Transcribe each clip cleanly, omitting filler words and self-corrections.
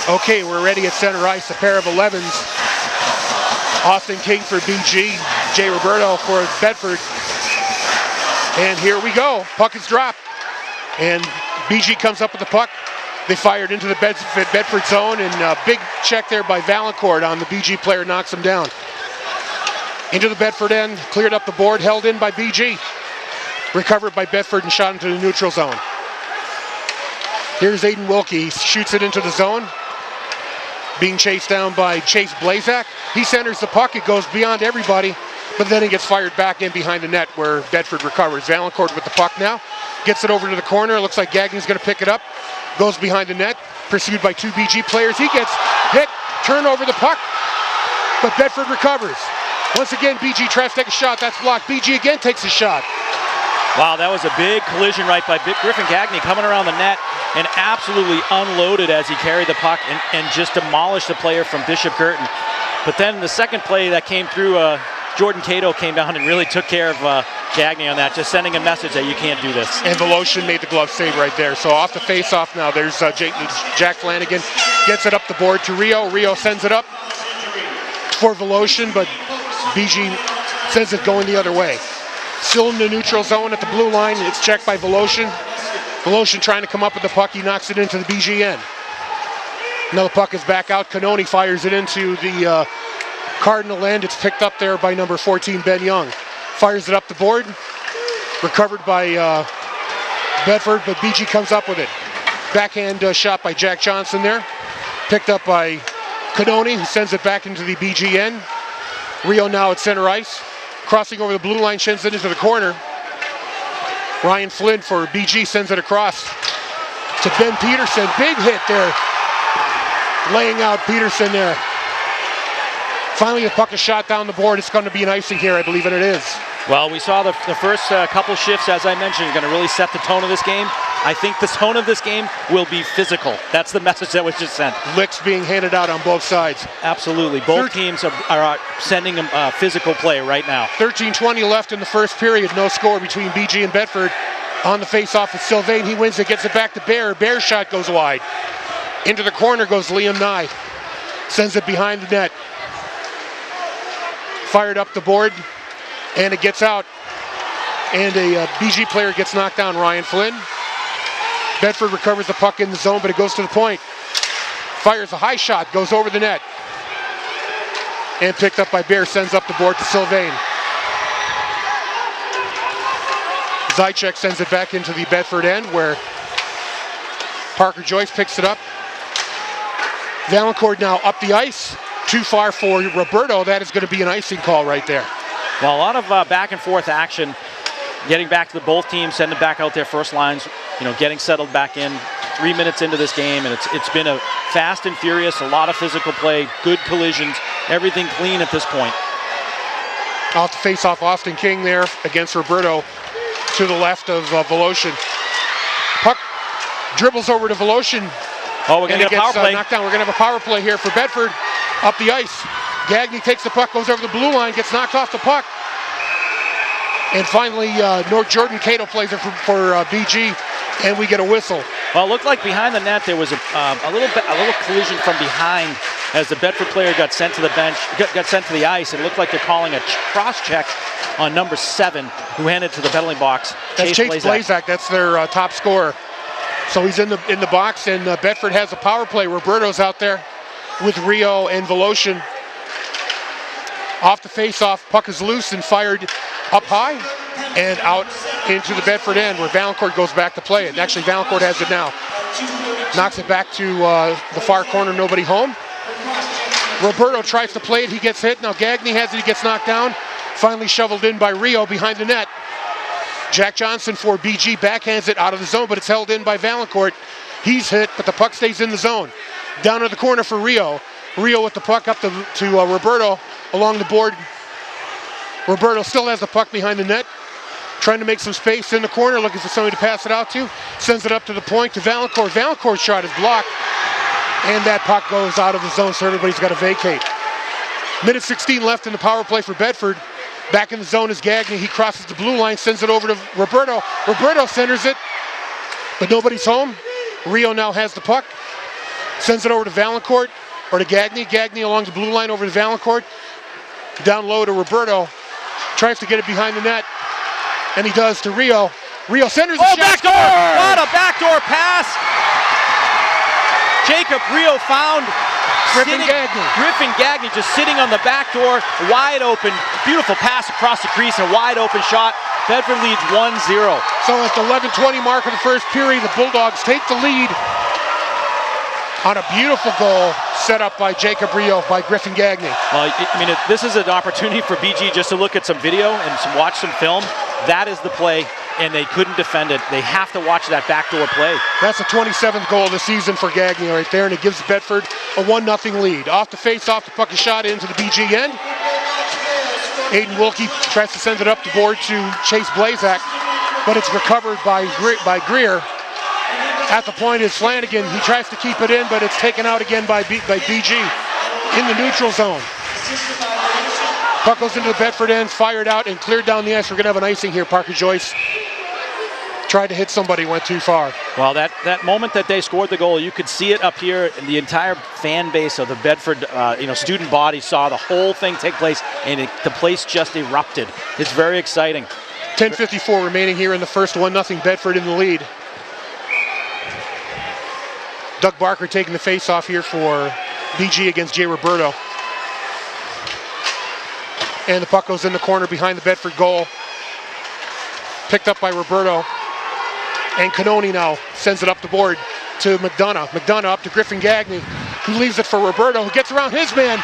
Okay, we're ready at center ice, a pair of 11s. Austin King for BG, Jay Roberto for Bedford. And here we go, puck is dropped. And BG comes up with the puck. They fired into the Bedford zone, and a big check there by Valancourt on the BG player, knocks him down. Into the Bedford end, cleared up the board, held in by BG. Recovered by Bedford and shot into the neutral zone. Here's Aiden Wilkie, he shoots it into the zone. Being chased down by Chase Blazak. He centers the puck, it goes beyond everybody, but then it gets fired back in behind the net where Bedford recovers. Valancourt with the puck now, gets it over to the corner, looks like Gagny's gonna pick it up. Goes behind the net, pursued by two BG players. He gets hit, turn over the puck, but Bedford recovers. Once again, BG tries to take a shot, that's blocked. BG again takes a shot. Wow, that was a big collision right by Griffin Gagny coming around the net and absolutely unloaded as he carried the puck and just demolished the player from Bishop Guertin. But then the second play that came through, Jordan Cato came down and really took care of Gagny on that, just sending a message that you can't do this. And Voloshin made the glove save right there. So off the face-off now, there's Jack Flanagan, gets it up the board to Rio. Rio sends it up for Voloshin, but BG sends it going the other way. Still in the neutral zone at the blue line, it's checked by Voloshin. Voloshin trying to come up with the puck, he knocks it into the BG end. Now the puck is back out, Canoni fires it into the Cardinal end, it's picked up there by number 14, Ben Young. Fires it up the board, recovered by Bedford, but BG comes up with it. Backhand shot by Jack Johnson there, picked up by Canoni, who sends it back into the BG end. Rio now at center ice, crossing over the blue line, sends it into the corner. Ryan Flynn for BG sends it across to Ben Peterson. Big hit there, laying out Peterson there. Finally, the puck is shot down the board. It's going to be an icing here, I believe, and it is. Well, we saw the first couple shifts, as I mentioned, going to really set the tone of this game. I think the tone of this game will be physical. That's the message that was just sent. Licks being handed out on both sides. Absolutely. Both teams are sending a physical play right now. 13:20 left in the first period. No score between BG and Bedford. On the face-off is Sylvain. He wins it, gets it back to Bear. Bear's shot goes wide. Into the corner goes Liam Nye. Sends it behind the net. Fired up the board, and it gets out. And a BG player gets knocked down, Ryan Flynn. Bedford recovers the puck in the zone, but it goes to the point. Fires a high shot, goes over the net. And picked up by Bear, sends up the board to Sylvain. Zychek sends it back into the Bedford end, where Parker Joyce picks it up. Valancourt now up the ice. Too far for Roberto. That is going to be an icing call right there. Well, a lot of back and forth action, getting back to the both teams, sending back out their first lines, getting settled back in. 3 minutes into this game, and it's been a fast and furious, a lot of physical play, good collisions, everything clean at this point. Off the face-off, Austin King there against Roberto to the left of Voloshin. Puck dribbles over to Voloshin. Oh, we're going to get a power play. Knocked down. We're going to have a power play here for Bedford. Up the ice. Gagny takes the puck, goes over the blue line, gets knocked off the puck. And finally, Jordan Cato plays it for BG, and we get a whistle. Well, it looked like behind the net there was a little collision from behind as the Bedford player got sent to the bench, got sent to the ice. It looked like they're calling a cross-check on number 7, who handed to the penalty box. That's Chase Blazak. That's their top scorer. So he's in the box, and Bedford has a power play. Roberto's out there with Rio and Voloshin. Off the face-off, puck is loose and fired up high and out into the Bedford end, where Valancourt goes back to play it. And actually, Valancourt has it now. Knocks it back to the far corner, nobody home. Roberto tries to play it, he gets hit. Now Gagny has it, he gets knocked down. Finally shoveled in by Rio behind the net. Jack Johnson for BG backhands it out of the zone, but it's held in by Valancourt. He's hit, but the puck stays in the zone. Down to the corner for Rio. Rio with the puck up to Roberto along the board. Roberto still has the puck behind the net, trying to make some space in the corner, looking for somebody to pass it out to. Sends it up to the point to Valancourt. Valancourt's shot is blocked, and that puck goes out of the zone, so everybody's got to vacate. Minute 16 left in the power play for Bedford. Back in the zone is Gagny. He crosses the blue line, sends it over to Roberto. Roberto centers it, but nobody's home. Rio now has the puck. Sends it over to Valancourt, or to Gagny. Gagny along the blue line over to Valancourt. Down low to Roberto. Tries to get it behind the net. And he does to Rio. Rio centers the shot. Backdoor! What a backdoor pass! Jacob Rio found Griffin Gagny. Griffin Gagny just sitting on the back door, wide open. Beautiful pass across the crease, a wide open shot. Bedford leads 1-0. So at the 11:20 mark of the first period, the Bulldogs take the lead on a beautiful goal set up by Jacob Rio by Griffin Gagny. Well, I mean, this is an opportunity for BG just to look at some video and watch some film. That is the play, and they couldn't defend it. They have to watch that backdoor play. That's the 27th goal of the season for Gagny right there, and it gives Bedford a 1-0 lead. Off the face-off, the puck is shot into the BG end. Aiden Wilkie tries to send it up the board to Chase Blazak, but it's recovered by Greer. At the point is Flanagan. He tries to keep it in, but it's taken out again by BG in the neutral zone. Puck goes into the Bedford end, fired out and cleared down the ice. We're going to have an icing here. Parker Joyce tried to hit somebody, went too far. Well, that moment that they scored the goal, you could see it up here, and the entire fan base of the Bedford student body saw the whole thing take place, and the place just erupted. It's very exciting. 10:54 remaining here in the first. 1-0 Bedford in the lead. Doug Barker taking the face-off here for BG against Jay Roberto. And the puck goes in the corner behind the Bedford goal. Picked up by Roberto. And Canoni now sends it up the board to McDonough. McDonough up to Griffin Gagny, who leaves it for Roberto, who gets around his man.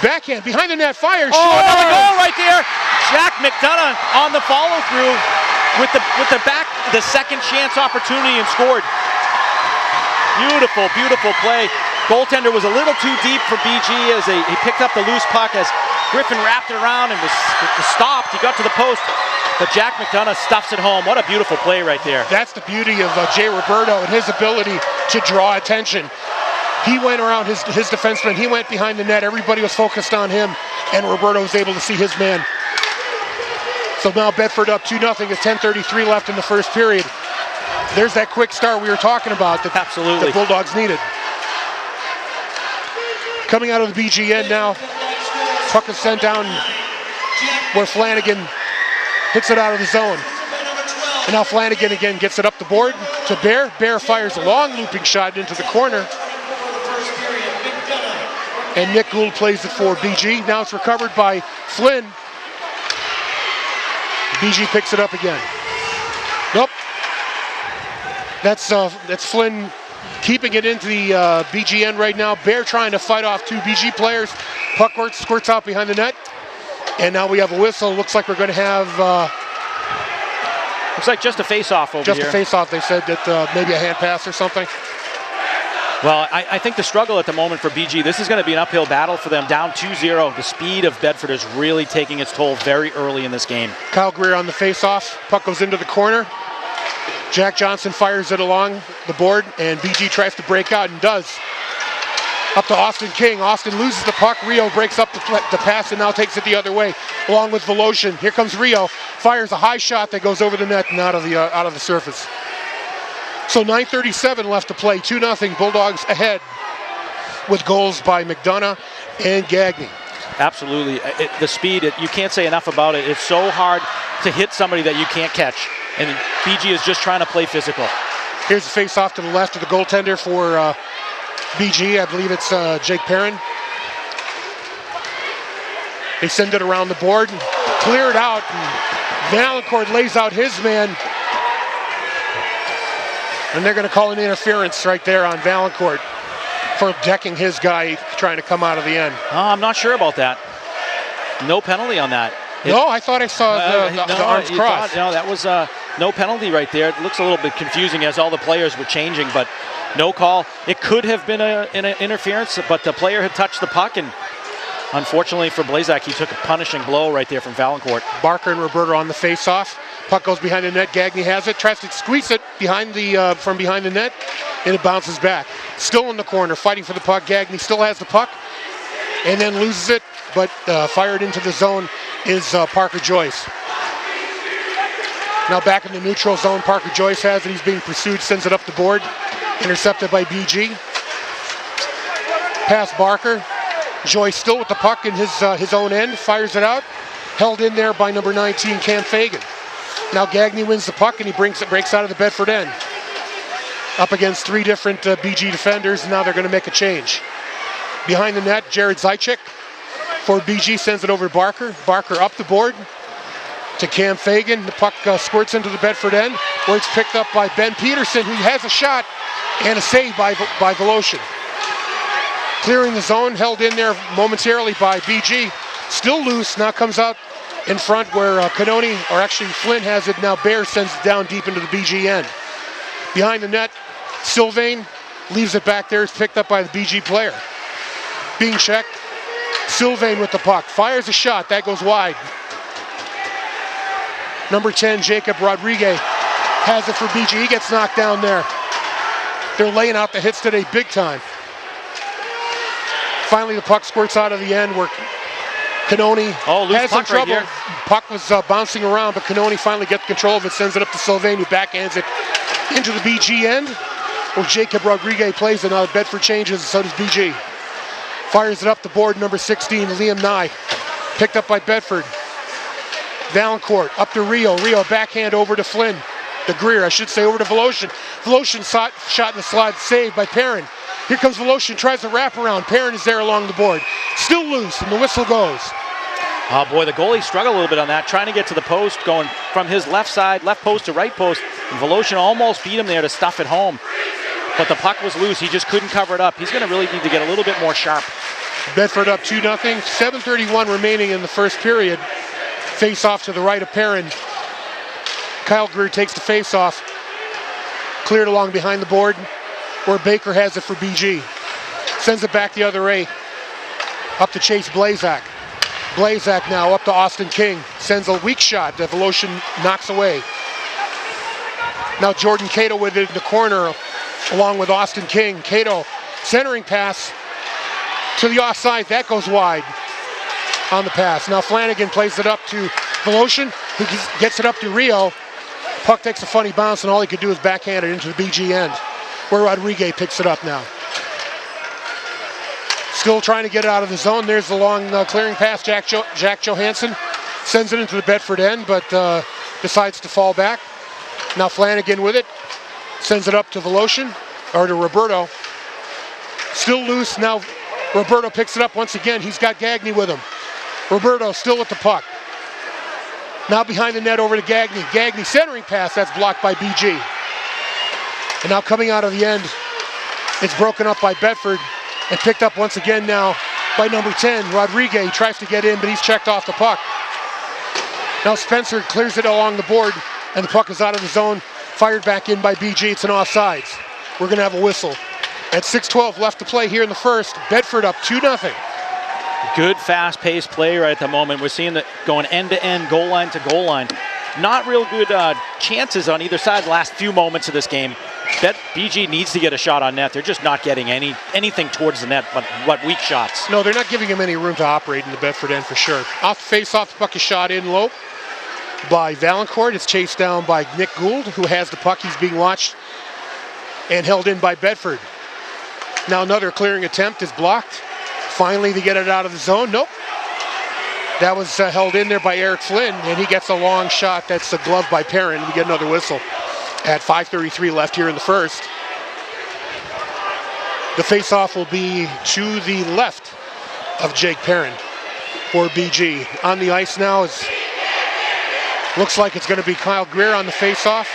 Backhand behind the net, fires. Oh, another goal right there. Jack McDonough on the follow-through with the second chance opportunity and scored. Beautiful, beautiful play. Goaltender was a little too deep for BG as he picked up the loose puck as Griffin wrapped it around and was stopped. He got to the post, but Jack McDonough stuffs it home. What a beautiful play right there. That's the beauty of Jay Roberto and his ability to draw attention. He went around his defenseman. He went behind the net. Everybody was focused on him, and Roberto was able to see his man. So now Bedford up 2-0 with 10:33 left in the first period. There's that quick start we were talking about that Absolutely. the Bulldogs needed. Coming out of the BG end now, puck is sent down where Flanagan hits it out of the zone. And now Flanagan again gets it up the board to Bear. Bear fires a long looping shot into the corner. And Nick Gould plays it for BG. Now it's recovered by Flynn. BG picks it up again. Nope. That's Flynn keeping it into the BG end right now. Bear trying to fight off two BG players. Puck squirts out behind the net. And now we have a whistle. Looks like we're going to have... looks like just a face-off over here. Just a face-off. They said that maybe a hand pass or something. Well, I think the struggle at the moment for BG, this is going to be an uphill battle for them. Down 2-0. The speed of Bedford is really taking its toll very early in this game. Kyle Greer on the face-off. Puck goes into the corner. Jack Johnson fires it along the board, and BG tries to break out and does. Up to Austin King. Austin loses the puck. Rio breaks up the pass and now takes it the other way, along with Voloshin. Here comes Rio. Fires a high shot that goes over the net and out of the surface. So 9:37 left to play. 2-0 Bulldogs ahead with goals by McDonough and Gagny. Absolutely. The speed, you can't say enough about it. It's so hard to hit somebody that you can't catch. And BG is just trying to play physical. Here's the face-off to the left of the goaltender for BG. I believe it's Jake Perrin. They send it around the board and clear it out. And Valancourt lays out his man. And they're going to call an interference right there on Valancourt for decking his guy trying to come out of the end. I'm not sure about that. No penalty on that. No, I thought I saw the arms crossed. No, that was no penalty right there. It looks a little bit confusing as all the players were changing, but no call. It could have been an interference, but the player had touched the puck, and unfortunately for Blazak, he took a punishing blow right there from Valancourt. Barker and Roberto on the face-off. Puck goes behind the net. Gagny has it. Tries to squeeze it from behind the net, and it bounces back. Still in the corner, fighting for the puck. Gagny still has the puck, and then loses it, but fired into the zone is Parker Joyce. Now back in the neutral zone, Parker Joyce has it. He's being pursued, sends it up the board. Intercepted by BG. Pass Barker. Joyce still with the puck in his own end, fires it out. Held in there by number 19, Cam Fagan. Now Gagne wins the puck and he breaks out of the Bedford end. Up against 3 different BG defenders, and now they're going to make a change. Behind the net, Jared Zychik for BG sends it over to Barker. Barker up the board to Cam Fagan. The puck squirts into the Bedford end, where it's picked up by Ben Peterson, who has a shot and a save by Voloshin. Clearing the zone, held in there momentarily by BG. Still loose, now comes out in front where Canoni, or actually Flynn has it, now Bear sends it down deep into the BG end. Behind the net, Sylvain leaves it back there, it's picked up by the BG player. Being checked, Sylvain with the puck, fires a shot, that goes wide. Number 10, Jacob Rodriguez, has it for BG, he gets knocked down there. They're laying out the hits today big time. Finally, the puck squirts out of the end where Canoni has some trouble. Right, puck was bouncing around, but Canoni finally gets control of it, sends it up to Sylvain, who backhands it into the BG end, where Jacob Rodriguez plays it. Now Bedford changes, and so does BG. Fires it up the board, number 16, Liam Nye. Picked up by Bedford. Valancourt up to Rio. Rio backhand over to Flynn. To Greer, I should say, over to Voloshin. Voloshin shot in the slot, saved by Perrin. Here comes Voloshin, tries to wrap around. Perrin is there along the board. Still loose, and the whistle goes. Oh boy, the goalie struggled a little bit on that, trying to get to the post, going from his left side, left post to right post. And Voloshin almost beat him there to stuff it home. But the puck was loose, he just couldn't cover it up. He's going to really need to get a little bit more sharp. Bedford up 2-0, 7:31 remaining in the first period. Face off to the right of Perrin. Kyle Greer takes the face off. Cleared along behind the board, where Baker has it for BG. Sends it back the other way. Up to Chase Blazak. Blazak now up to Austin King. Sends a weak shot that Voloshin knocks away. Now Jordan Cato with it in the corner along with Austin King. Cato centering pass to the offside. That goes wide on the pass. Now Flanagan plays it up to Voloshin, who gets it up to Rio. Puck takes a funny bounce, and all he could do is backhand it into the BG end, where Rodriguez picks it up now. Still trying to get it out of the zone. There's the long clearing pass. Jack Johansson sends it into the Bedford end, but decides to fall back. Now Flanagan with it. Sends it up to Voloshin, or to Roberto. Still loose. Now Roberto picks it up once again. He's got Gagne with him. Roberto still with the puck. Now behind the net over to Gagne. Gagne centering pass. That's blocked by BG. And now coming out of the end, it's broken up by Bedford and picked up once again now by number 10, Rodriguez. He tries to get in, but he's checked off the puck. Now Spencer clears it along the board, and the puck is out of the zone, fired back in by BG. It's an offsides. We're going to have a whistle. At 6:12 left to play here in the first. Bedford up 2-0. Good fast-paced play right at the moment. We're seeing that going end-to-end, goal line to goal line. Not real good chances on either side the last few moments of this game. BG needs to get a shot on net. They're just not getting anything towards the net, but weak shots. No, they're not giving him any room to operate in the Bedford end for sure. Off the face-off, the puck is shot in low by Valancourt. It's chased down by Nick Gould, who has the puck. He's being watched and held in by Bedford. Now another clearing attempt is blocked. Finally, they get it out of the zone. Nope. That was held in there by Eric Flynn, and he gets a long shot. That's a glove by Perrin. We get another whistle at 5:33 left here in the first. The face-off will be to the left of Jake Perrin for BG. On the ice now is, looks like it's going to be Kyle Greer on the face-off.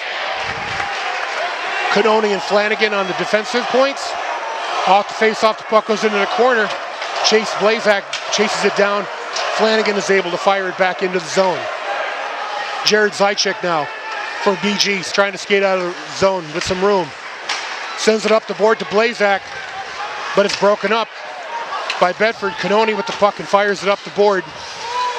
Canoni and Flanagan on the defensive points. Off the face-off, the puck goes into the corner. Chase Blazak chases it down. Flanagan is able to fire it back into the zone. Jared Zychik now for BG. He's trying to skate out of the zone with some room. Sends it up the board to Blazak, but it's broken up by Bedford. Canoni with the puck and fires it up the board.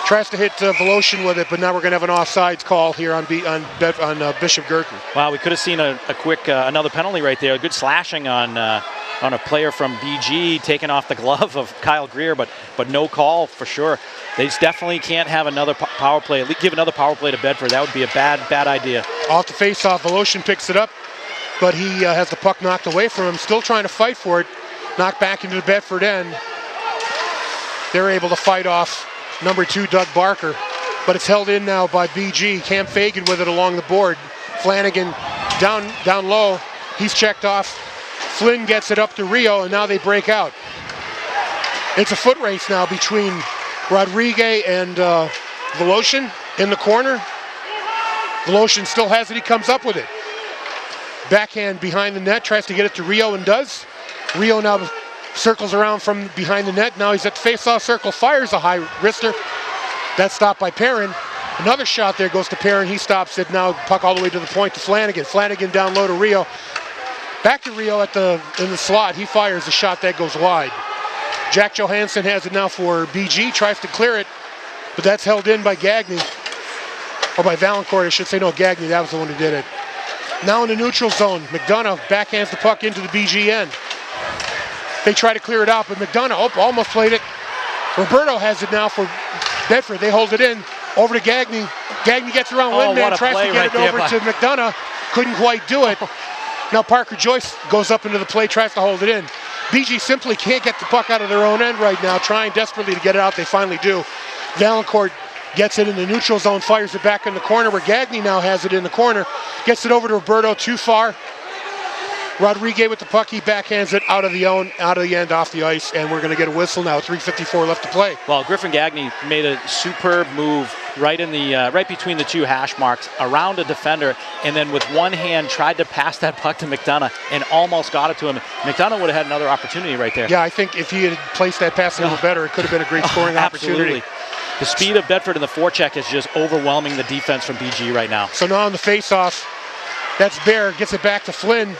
Tries to hit Voloshin with it, but now we're going to have an offsides call here on Bishop Guertin. Wow, we could have seen a quick another penalty right there. A good slashing on a player from BG, taking off the glove of Kyle Greer, but no call for sure. They definitely can't have another power play. At least give another power play to Bedford. That would be a bad idea. Off the face-off, Voloshin picks it up, but he has the puck knocked away from him. Still trying to fight for it. Knocked back into the Bedford end. They're able to fight off number 2, Doug Barker. But it's held in now by BG. Cam Fagan with it along the board. Flanagan down low. He's checked off. Flynn gets it up to Rio, and now they break out. It's a foot race now between Rodriguez and Voloshin in the corner. Voloshin still has it. He comes up with it. Backhand behind the net, tries to get it to Rio and does. Rio now circles around from behind the net. Now he's at the face-off circle, fires a high wrister. That's stopped by Perrin. Another shot there goes to Perrin. He stops it. Now puck all the way to the point to Flanagan. Flanagan down low to Rio. Back to Rio in the slot. He fires a shot that goes wide. Jack Johansson has it now for BG. Tries to clear it, but that's held in by Gagné. Or by Valancourt, I should say. No, Gagné. That was the one who did it. Now in the neutral zone. McDonough backhands the puck into the BG end. They try to clear it out, but McDonough almost played it. Roberto has it now for Bedford. They hold it in. Over to Gagné. Gagné gets around Windman, tries to get it over to McDonough. Couldn't quite do it. Now Parker Joyce goes up into the play, tries to hold it in. BG simply can't get the puck out of their own end right now, trying desperately to get it out. They finally do. Valancourt gets it in the neutral zone, fires it back in the corner where Gagné now has it in the corner. Gets it over to Roberto, too far. Rodriguez with the puck, he backhands it out of the end, off the ice, and we're going to get a whistle now. 3:54 left to play. Well, Griffin Gagné made a superb move right in the right between the two hash marks, around a defender, and then with one hand tried to pass that puck to McDonough and almost got it to him. McDonough would have had another opportunity right there. Yeah, I think if he had placed that pass a little better, it could have been a great scoring opportunity. The speed of Bedford in the forecheck is just overwhelming the defense from BG right now. So now on the face-off, that's Bear, gets it back to Flynn.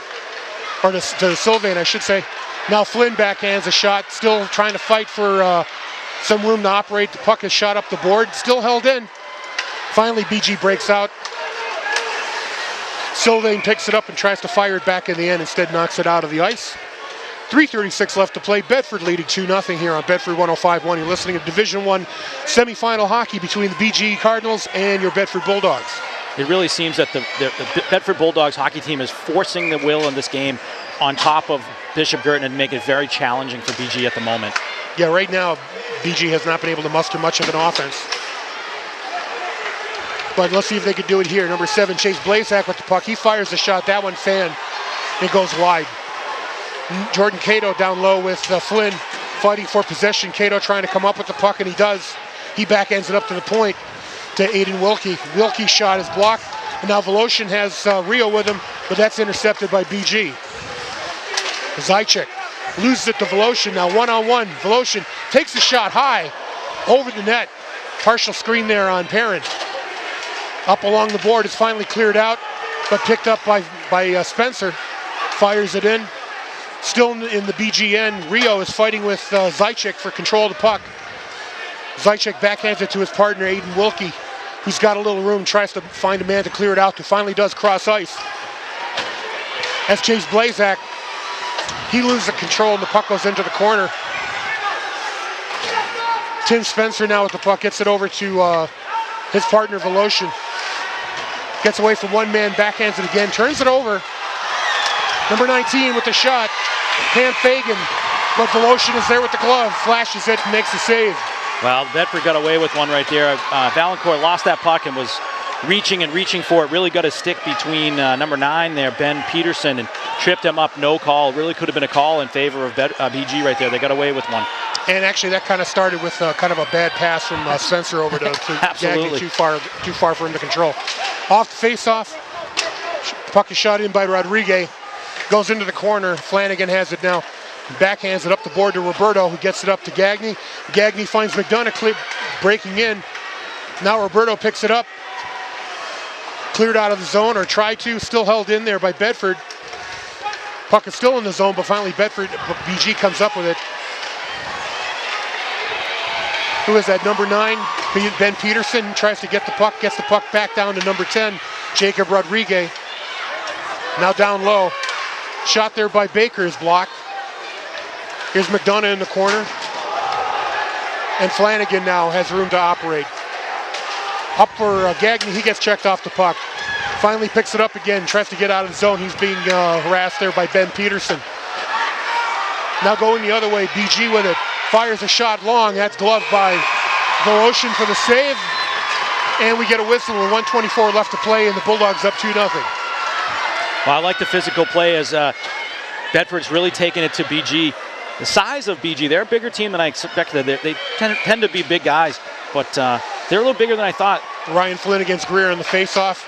Or to Sylvain, I should say. Now Flynn backhands a shot, still trying to fight for some room to operate. The puck is shot up the board, still held in. Finally, BG breaks out. Sylvain picks it up and tries to fire it back in the end, instead knocks it out of the ice. 3:36 left to play. Bedford leading 2-0 here on Bedford 105.1. You're listening to Division I semifinal hockey between the BG Cardinals and your Bedford Bulldogs. It really seems that the Bedford Bulldogs hockey team is forcing the will in this game on top of Bishop Guertin and make it very challenging for BG at the moment. Yeah, right now, BG has not been able to muster much of an offense. But let's see if they can do it here. Number 7, Chase Blazak with the puck. He fires a shot. That one fanned. It goes wide. Jordan Cato down low with Flynn fighting for possession. Cato trying to come up with the puck, and he does. He backhands it up to the point to Aiden Wilkie. Wilkie's shot is blocked, and now Voloshin has Rio with him, but that's intercepted by BG. Zajac loses it to Voloshin, now one-on-one. Voloshin takes a shot high over the net. Partial screen there on Perrin. Up along the board, it's finally cleared out, but picked up by Spencer. Fires it in. Still in the BG end, Rio is fighting with Zajac for control of the puck. Zajac backhands it to his partner, Aiden Wilkie, who's got a little room, tries to find a man to clear it out, who finally does cross ice. As Chase Blazak, he loses the control and the puck goes into the corner. Tim Spencer now with the puck, gets it over to his partner Voloshin. Gets away from one man, backhands it again, turns it over. Number 19 with the shot, Cam Fagan, but Voloshin is there with the glove, flashes it and makes the save. Well, Bedford got away with one right there. Valancourt lost that puck and was reaching for it. Really got a stick between number 9 there, Ben Peterson, and tripped him up. No call. Really could have been a call in favor of BG right there. They got away with one. And actually, that kind of started with kind of a bad pass from Spencer over to Gagné, too far for him to control. Off the face-off, puck is shot in by Rodriguez. Goes into the corner. Flanagan has it now. Backhands it up the board to Roberto, who gets it up to Gagné. Gagné finds McDonough breaking in. Now Roberto picks it up. Cleared out of the zone, or tried to. Still held in there by Bedford. Puck is still in the zone, but finally BG comes up with it. Who is that? Number 9, Ben Peterson, tries to get the puck, gets the puck back down to number 10, Jacob Rodriguez. Now down low. Shot there by Baker is blocked. Here's McDonough in the corner. And Flanagan now has room to operate. Up for Gagné, he gets checked off the puck. Finally picks it up again, tries to get out of the zone. He's being harassed there by Ben Peterson. Now going the other way, BG with it. Fires a shot long. That's gloved by Voloshin for the save. And we get a whistle with 1:24 left to play, and the Bulldogs up 2-0. Well, I like the physical play as Bedford's really taking it to BG. The size of BG, they're a bigger team than I expected. They tend to be big guys, but they're a little bigger than I thought. Ryan Flynn against Greer on the face-off.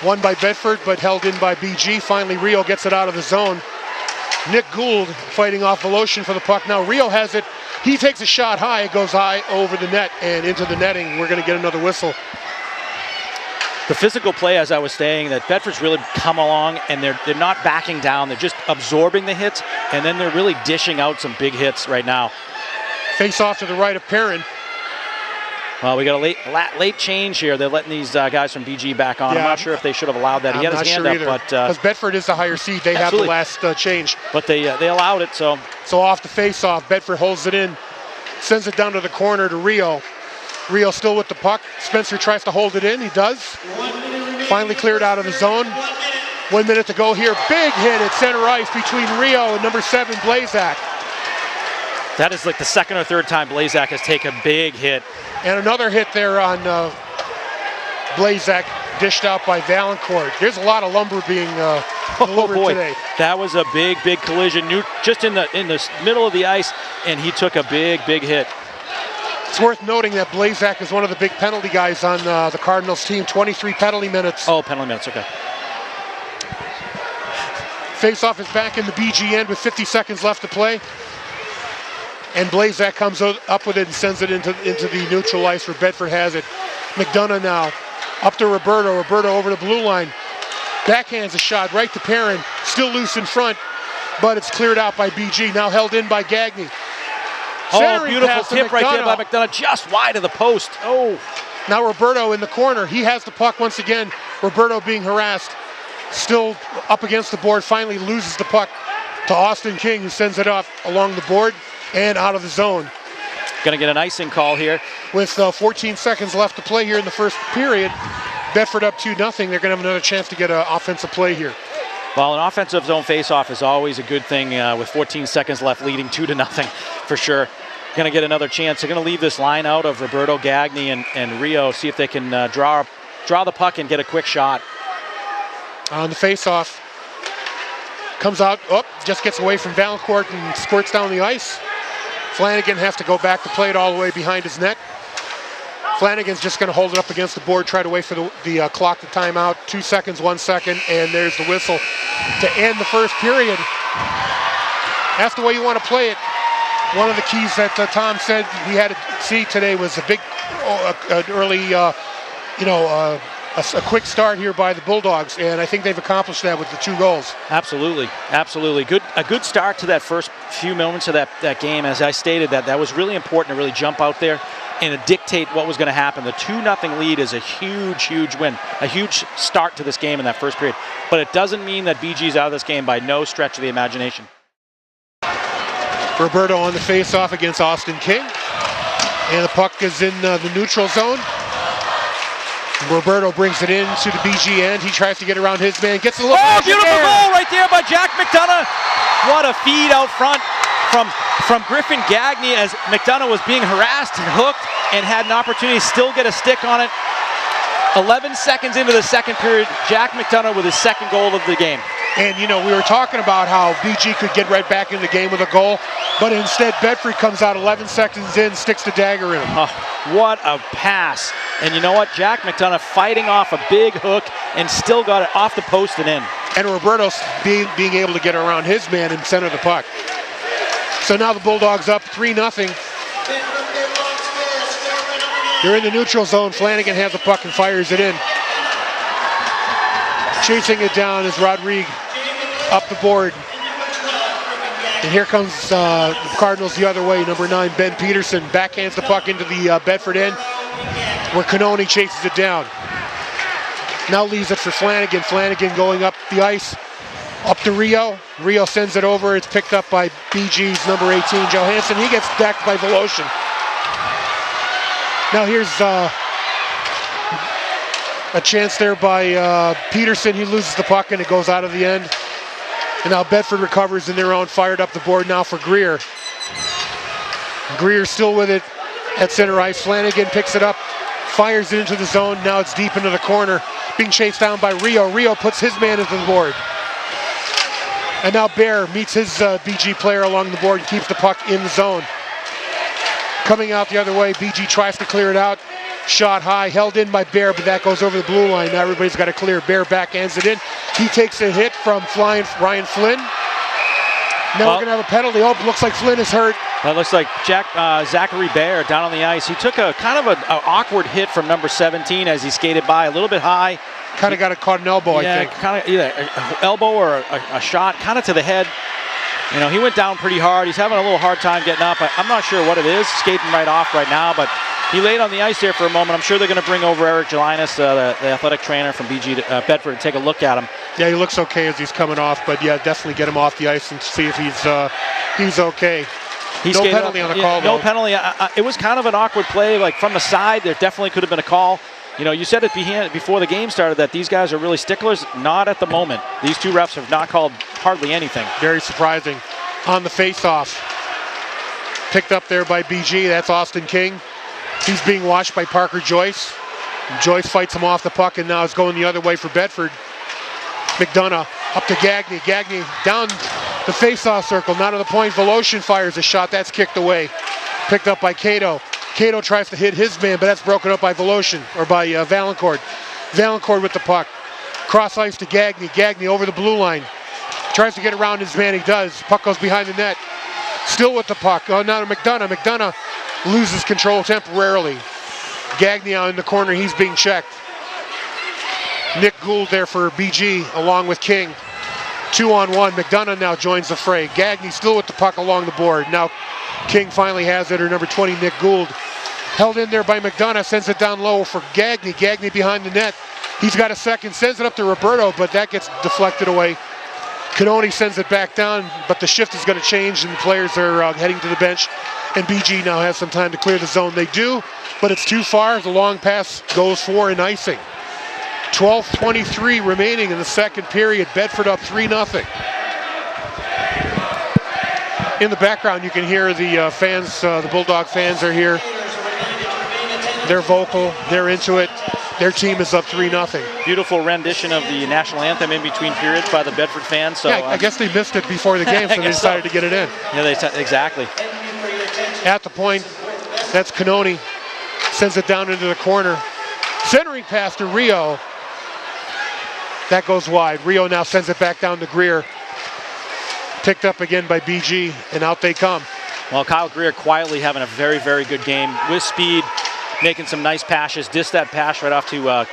Won by Bedford, but held in by BG. Finally, Rio gets it out of the zone. Nick Gould fighting off Voloshin for the puck. Now Rio has it. He takes a shot high. It goes high over the net and into the netting. We're going to get another whistle. The physical play, as I was saying, that Bedford's really come along, and they're not backing down. They're just absorbing the hits, and then they're really dishing out some big hits right now. Face off to the right of Perrin. Well, we got a late change here. They're letting these guys from BG back on. Yeah, I'm not sure if they should have allowed that. He had his hand up, but because Bedford is the higher seed, they absolutely have the last change. But they allowed it. So off the face-off, Bedford holds it in, sends it down to the corner to Rio. Rio still with the puck. Spencer tries to hold it in. He does. Finally cleared out of the zone. 1 minute to go here. Big hit at center ice between Rio and number 7, Blazak. That is like the second or third time Blazak has taken a big hit. And another hit there on Blazak, dished out by Valancourt. There's a lot of lumber being delivered today. That was a big collision, just in the middle of the ice, and he took a big hit. It's worth noting that Blazak is one of the big penalty guys on the Cardinals team. 23 penalty minutes. Oh, penalty minutes, okay. Face-off is back in the BG end with 50 seconds left to play. And Blazak comes up with it and sends it into the neutral ice where Bedford has it. McDonough now up to Roberto. Roberto over the blue line. Backhands a shot right to Perrin. Still loose in front, but it's cleared out by BG. Now held in by Gagne. Oh, beautiful tip right there by McDonough, just wide of the post. Oh. Now Roberto in the corner. He has the puck once again. Roberto being harassed. Still up against the board. Finally loses the puck to Austin King, who sends it off along the board and out of the zone. Going to get an icing call here. With 14 seconds left to play here in the first period, Bedford up 2-0. They're going to have another chance to get an offensive play here. Well, an offensive zone face-off is always a good thing with 14 seconds left, leading 2-0 for sure. Going to get another chance. They're going to leave this line out of Roberto, Gagne, and Rio, see if they can draw the puck and get a quick shot. On the face-off. Comes out, just gets away from Valancourt and squirts down the ice. Flanagan has to go back to play it all the way behind his net. Flanagan's just going to hold it up against the board, try to wait for the clock to time out. 2 seconds, 1 second, and there's the whistle to end the first period. That's the way you want to play it. One of the keys that Tom said we had to see today was a big, early, a quick start here by the Bulldogs, and I think they've accomplished that with the 2 goals. Absolutely. A good start to that first few moments of that game. As I stated, that was really important to really jump out there and to dictate what was going to happen. The 2-0 lead is a huge win, a huge start to this game in that first period. But it doesn't mean that BG's out of this game by no stretch of the imagination. Roberto on the face-off against Austin King. And the puck is in the neutral zone. Roberto brings it into the BG end. He tries to get around his man. Gets a little beautiful goal right there by Jack McDonough. What a feed out front from Griffin Gagne as McDonough was being harassed and hooked and had an opportunity to still get a stick on it. 11 seconds into the second period, Jack McDonough with his second goal of the game. And, we were talking about how BG could get right back in the game with a goal, but instead Bedford comes out 11 seconds in, sticks the dagger in him. Oh, what a pass. And you know what? Jack McDonough fighting off a big hook and still got it off the post and in. And Roberto's being able to get around his man and center the puck. So now the Bulldogs up 3-0. They're in the neutral zone. Flanagan has the puck and fires it in. Chasing it down is Rodrigue up the board. And here comes the Cardinals the other way. Number 9, Ben Peterson, backhands the puck into the Bedford end, where Cannoni chases it down. Now leaves it for Flanagan. Flanagan going up the ice, up to Rio. Rio sends it over. It's picked up by BG's number 18, Johansson. He gets decked by Voloshin. Now here's a chance there by Peterson. He loses the puck and it goes out of the end. And now Bedford recovers in their own, fired up the board now for Greer. Greer still with it at center ice. Flanagan picks it up, fires it into the zone. Now it's deep into the corner, being chased down by Rio. Rio puts his man into the board. And now Bear meets his BG player along the board and keeps the puck in the zone. Coming out the other way, BG tries to clear it out. Shot high, held in by Bear, but that goes over the blue line. Now everybody's got to clear. Bear backhands it in. He takes a hit from flying Ryan Flynn. Now we're going to have a penalty. Oh, looks like Flynn is hurt. That looks like Zachary Bear down on the ice. He took a kind of an awkward hit from number 17 as he skated by, a little bit high. Kind of got caught an elbow, yeah, I think. Kind of either an elbow or a shot, kind of to the head. You know, he went down pretty hard. He's having a little hard time getting up. I'm not sure what it is, skating right off right now, but he laid on the ice there for a moment. I'm sure they're going to bring over Eric Gelinas, the athletic trainer from Bedford, and take a look at him. Yeah, he looks okay as he's coming off, but yeah, definitely get him off the ice and see if he's okay. No penalty on the call, though. No penalty. It was kind of an awkward play, like from the side. There definitely could have been a call. You know, you said it before the game started that these guys are really sticklers. Not at the moment. These two refs have not called hardly anything. Very surprising. On the face-off. Picked up there by BG. That's Austin King. He's being watched by Parker Joyce. Joyce fights him off the puck and now is going the other way for Bedford. McDonough up to Gagne. Gagne down the face-off circle. Now to the point. Voloshin fires a shot. That's kicked away. Picked up by Cato. Cato tries to hit his man, but that's broken up by Voloshin, or by Valancourt. Valancourt with the puck. Cross ice to Gagne. Gagne over the blue line. Tries to get around his man. He does. Puck goes behind the net. Still with the puck. Oh, now to McDonough. McDonough loses control temporarily. Gagne out in the corner. He's being checked. Nick Gould there for BG along with King. 2-on-1. McDonough now joins the fray. Gagne still with the puck along the board. Now King finally has it, or number 20, Nick Gould. Held in there by McDonough, sends it down low for Gagne. Gagne behind the net. He's got a second, sends it up to Roberto, but that gets deflected away. Canoni sends it back down, but the shift is going to change and the players are heading to the bench. And BG now has some time to clear the zone. They do, but it's too far. The long pass goes for an icing. 12:23 remaining in the second period. Bedford up 3-0. In the background, you can hear the fans, the Bulldog fans are here. They're vocal, they're into it. Their team is up 3-0. Beautiful rendition of the national anthem in between periods by the Bedford fans. So, yeah, I guess they missed it before the game, so they decided to get it in. Yeah, exactly. At the point, that's Canoni. Sends it down into the corner. Centering pass to Rio. That goes wide. Rio now sends it back down to Greer. Picked up again by BG, and out they come. Well, Kyle Greer quietly having a very, very good game with speed, making some nice passes. Dissed that pass right off to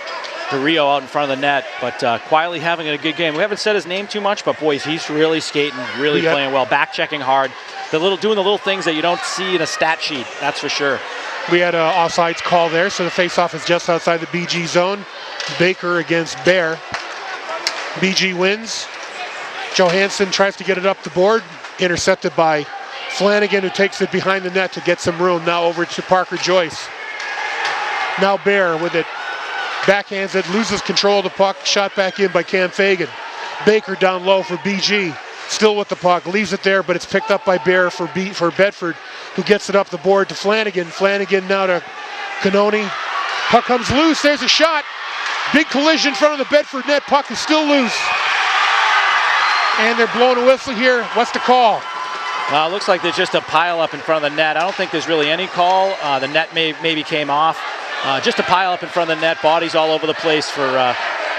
Rio out in front of the net, but quietly having a good game. We haven't said his name too much, but boys, he's really skating, really playing well, back checking hard, doing the little things that you don't see in a stat sheet. That's for sure. We had an offsides call there, so the faceoff is just outside the BG zone. Baker against Bear. BG wins. Johansson tries to get it up the board, intercepted by Flanagan, who takes it behind the net to get some room. Now over to Parker Joyce. Now Bear with it, backhands it, loses control of the puck, shot back in by Cam Fagan. Baker down low for BG, still with the puck, leaves it there, but it's picked up by Bear for Bedford, who gets it up the board to Flanagan. Flanagan now to Canoni. Puck comes loose, there's a shot. Big collision in front of the Bedford net, puck is still loose. And they're blowing a whistle here. What's the call? Well, it looks like there's just a pile up in front of the net. I don't think there's really any call. The net maybe came off. Just a pile up in front of the net. Bodies all over the place for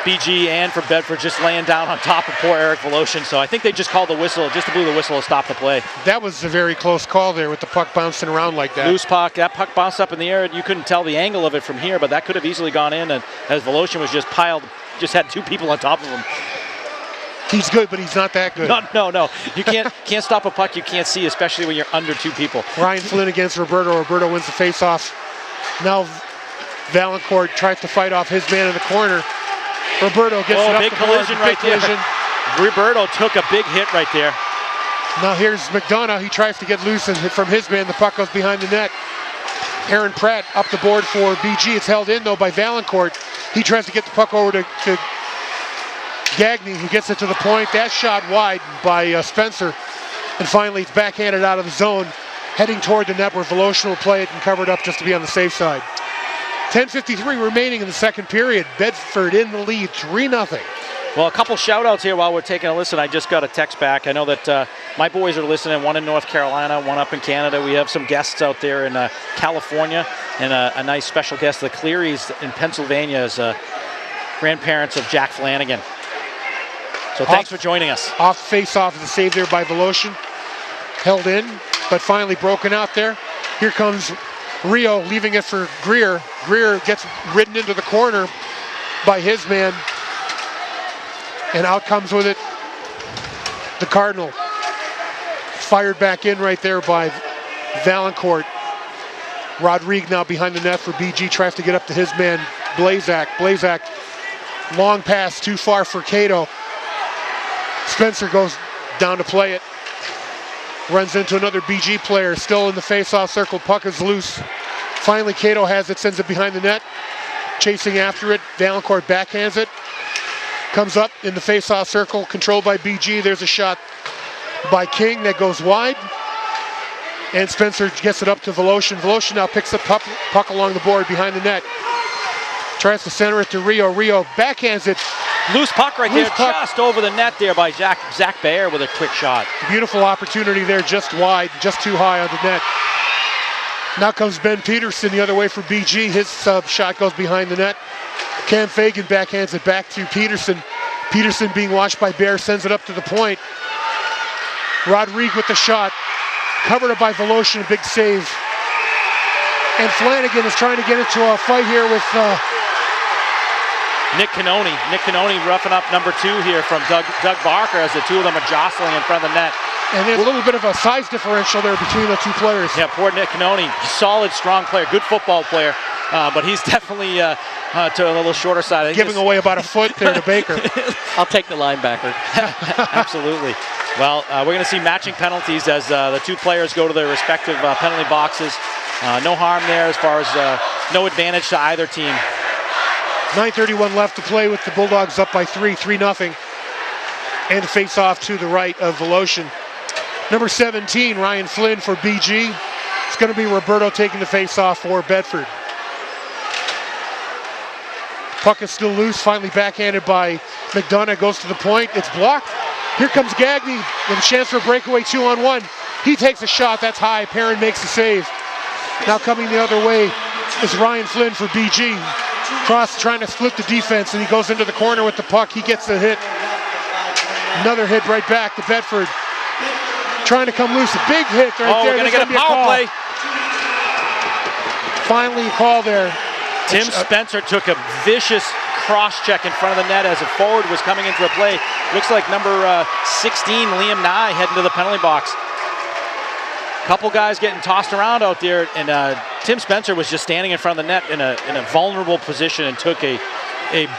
BG and for Bedford, just laying down on top of poor Eric Voloshin. So I think they just called the whistle, just to blow the whistle to stop the play. That was a very close call there with the puck bouncing around like that. Loose puck. That puck bounced up in the air. You couldn't tell the angle of it from here, but that could have easily gone in. And as Voloshin was just had two people on top of him. He's good, but he's not that good. No. You can't stop a puck you can't see, especially when you're under two people. Ryan Flynn against Roberto. Roberto wins the faceoff. Now Valancourt tries to fight off his man in the corner. Roberto gets it up big the collision board. right there. Roberto took a big hit right there. Now here's McDonough. He tries to get loose and hit from his man. The puck goes behind the net. Aaron Pratt up the board for BG. It's held in though by Valancourt. He tries to get the puck over to Gagny, who gets it to the point. That shot wide by Spencer. And finally, it's backhanded out of the zone, heading toward the net where Voloshin will play it and cover it up just to be on the safe side. 10:53 remaining in the second period. Bedford in the lead, 3-0. Well, a couple shout-outs here while we're taking a listen. I just got a text back. I know that my boys are listening, one in North Carolina, one up in Canada. We have some guests out there in California, and a nice special guest, the Clearys in Pennsylvania, as grandparents of Jack Flanagan. So thanks for joining us. Off face-off is a save there by Voloshin. Held in, but finally broken out there. Here comes Rio, leaving it for Greer. Greer gets ridden into the corner by his man. And out comes with it the Cardinal. Fired back in right there by Valancourt. Rodrigue now behind the net for BG, tries to get up to his man, Blazak. Blazak, long pass, too far for Cato. Spencer goes down to play it. Runs into another BG player, still in the face-off circle. Puck is loose. Finally, Cato has it, sends it behind the net. Chasing after it, Valancourt backhands it. Comes up in the face-off circle, controlled by BG. There's a shot by King that goes wide. And Spencer gets it up to Voloshin. Voloshin now picks up puck along the board behind the net. Tries to center it to Rio. Rio backhands it. Loose puck right there, just over the net there by Zach Bayer with a quick shot. Beautiful opportunity there, just wide, just too high on the net. Now comes Ben Peterson the other way for BG. His shot goes behind the net. Cam Fagan backhands it back to Peterson. Peterson being watched by Bayer, sends it up to the point. Rodrigue with the shot. Covered up by Voloshin, a big save. And Flanagan is trying to get into a fight here with Nick Cannoni. Nick Cannoni roughing up number 2 here from Doug Barker as the two of them are jostling in front of the net. And there's a little bit of a size differential there between the two players. Yeah, poor Nick Cannoni. Solid, strong player, good football player, but he's definitely to a little shorter side. Giving away about a foot there to Baker. I'll take the linebacker. Absolutely. Well, we're going to see matching penalties as the two players go to their respective penalty boxes. No harm there as far as no advantage to either team. 9:31 left to play with the Bulldogs up by 3-0. And face off to the right of Voloshin. Number 17, Ryan Flynn for BG. It's going to be Roberto taking the face off for Bedford. Puck is still loose, finally backhanded by McDonough, goes to the point, it's blocked. Here comes Gagny with a chance for a breakaway 2-on-1. He takes a shot, that's high, Perrin makes the save. Now coming the other way is Ryan Flynn for BG. Cross trying to split the defense, and he goes into the corner with the puck. He gets the hit. Another hit right back to Bedford. Trying to come loose. A big hit right there. We're going to get a power play. Finally a call there. Tim Spencer took a vicious cross-check in front of the net as a forward was coming into the play. Looks like number 16, Liam Nye, heading to the penalty box. Couple guys getting tossed around out there, and Tim Spencer was just standing in front of the net in a vulnerable position and took a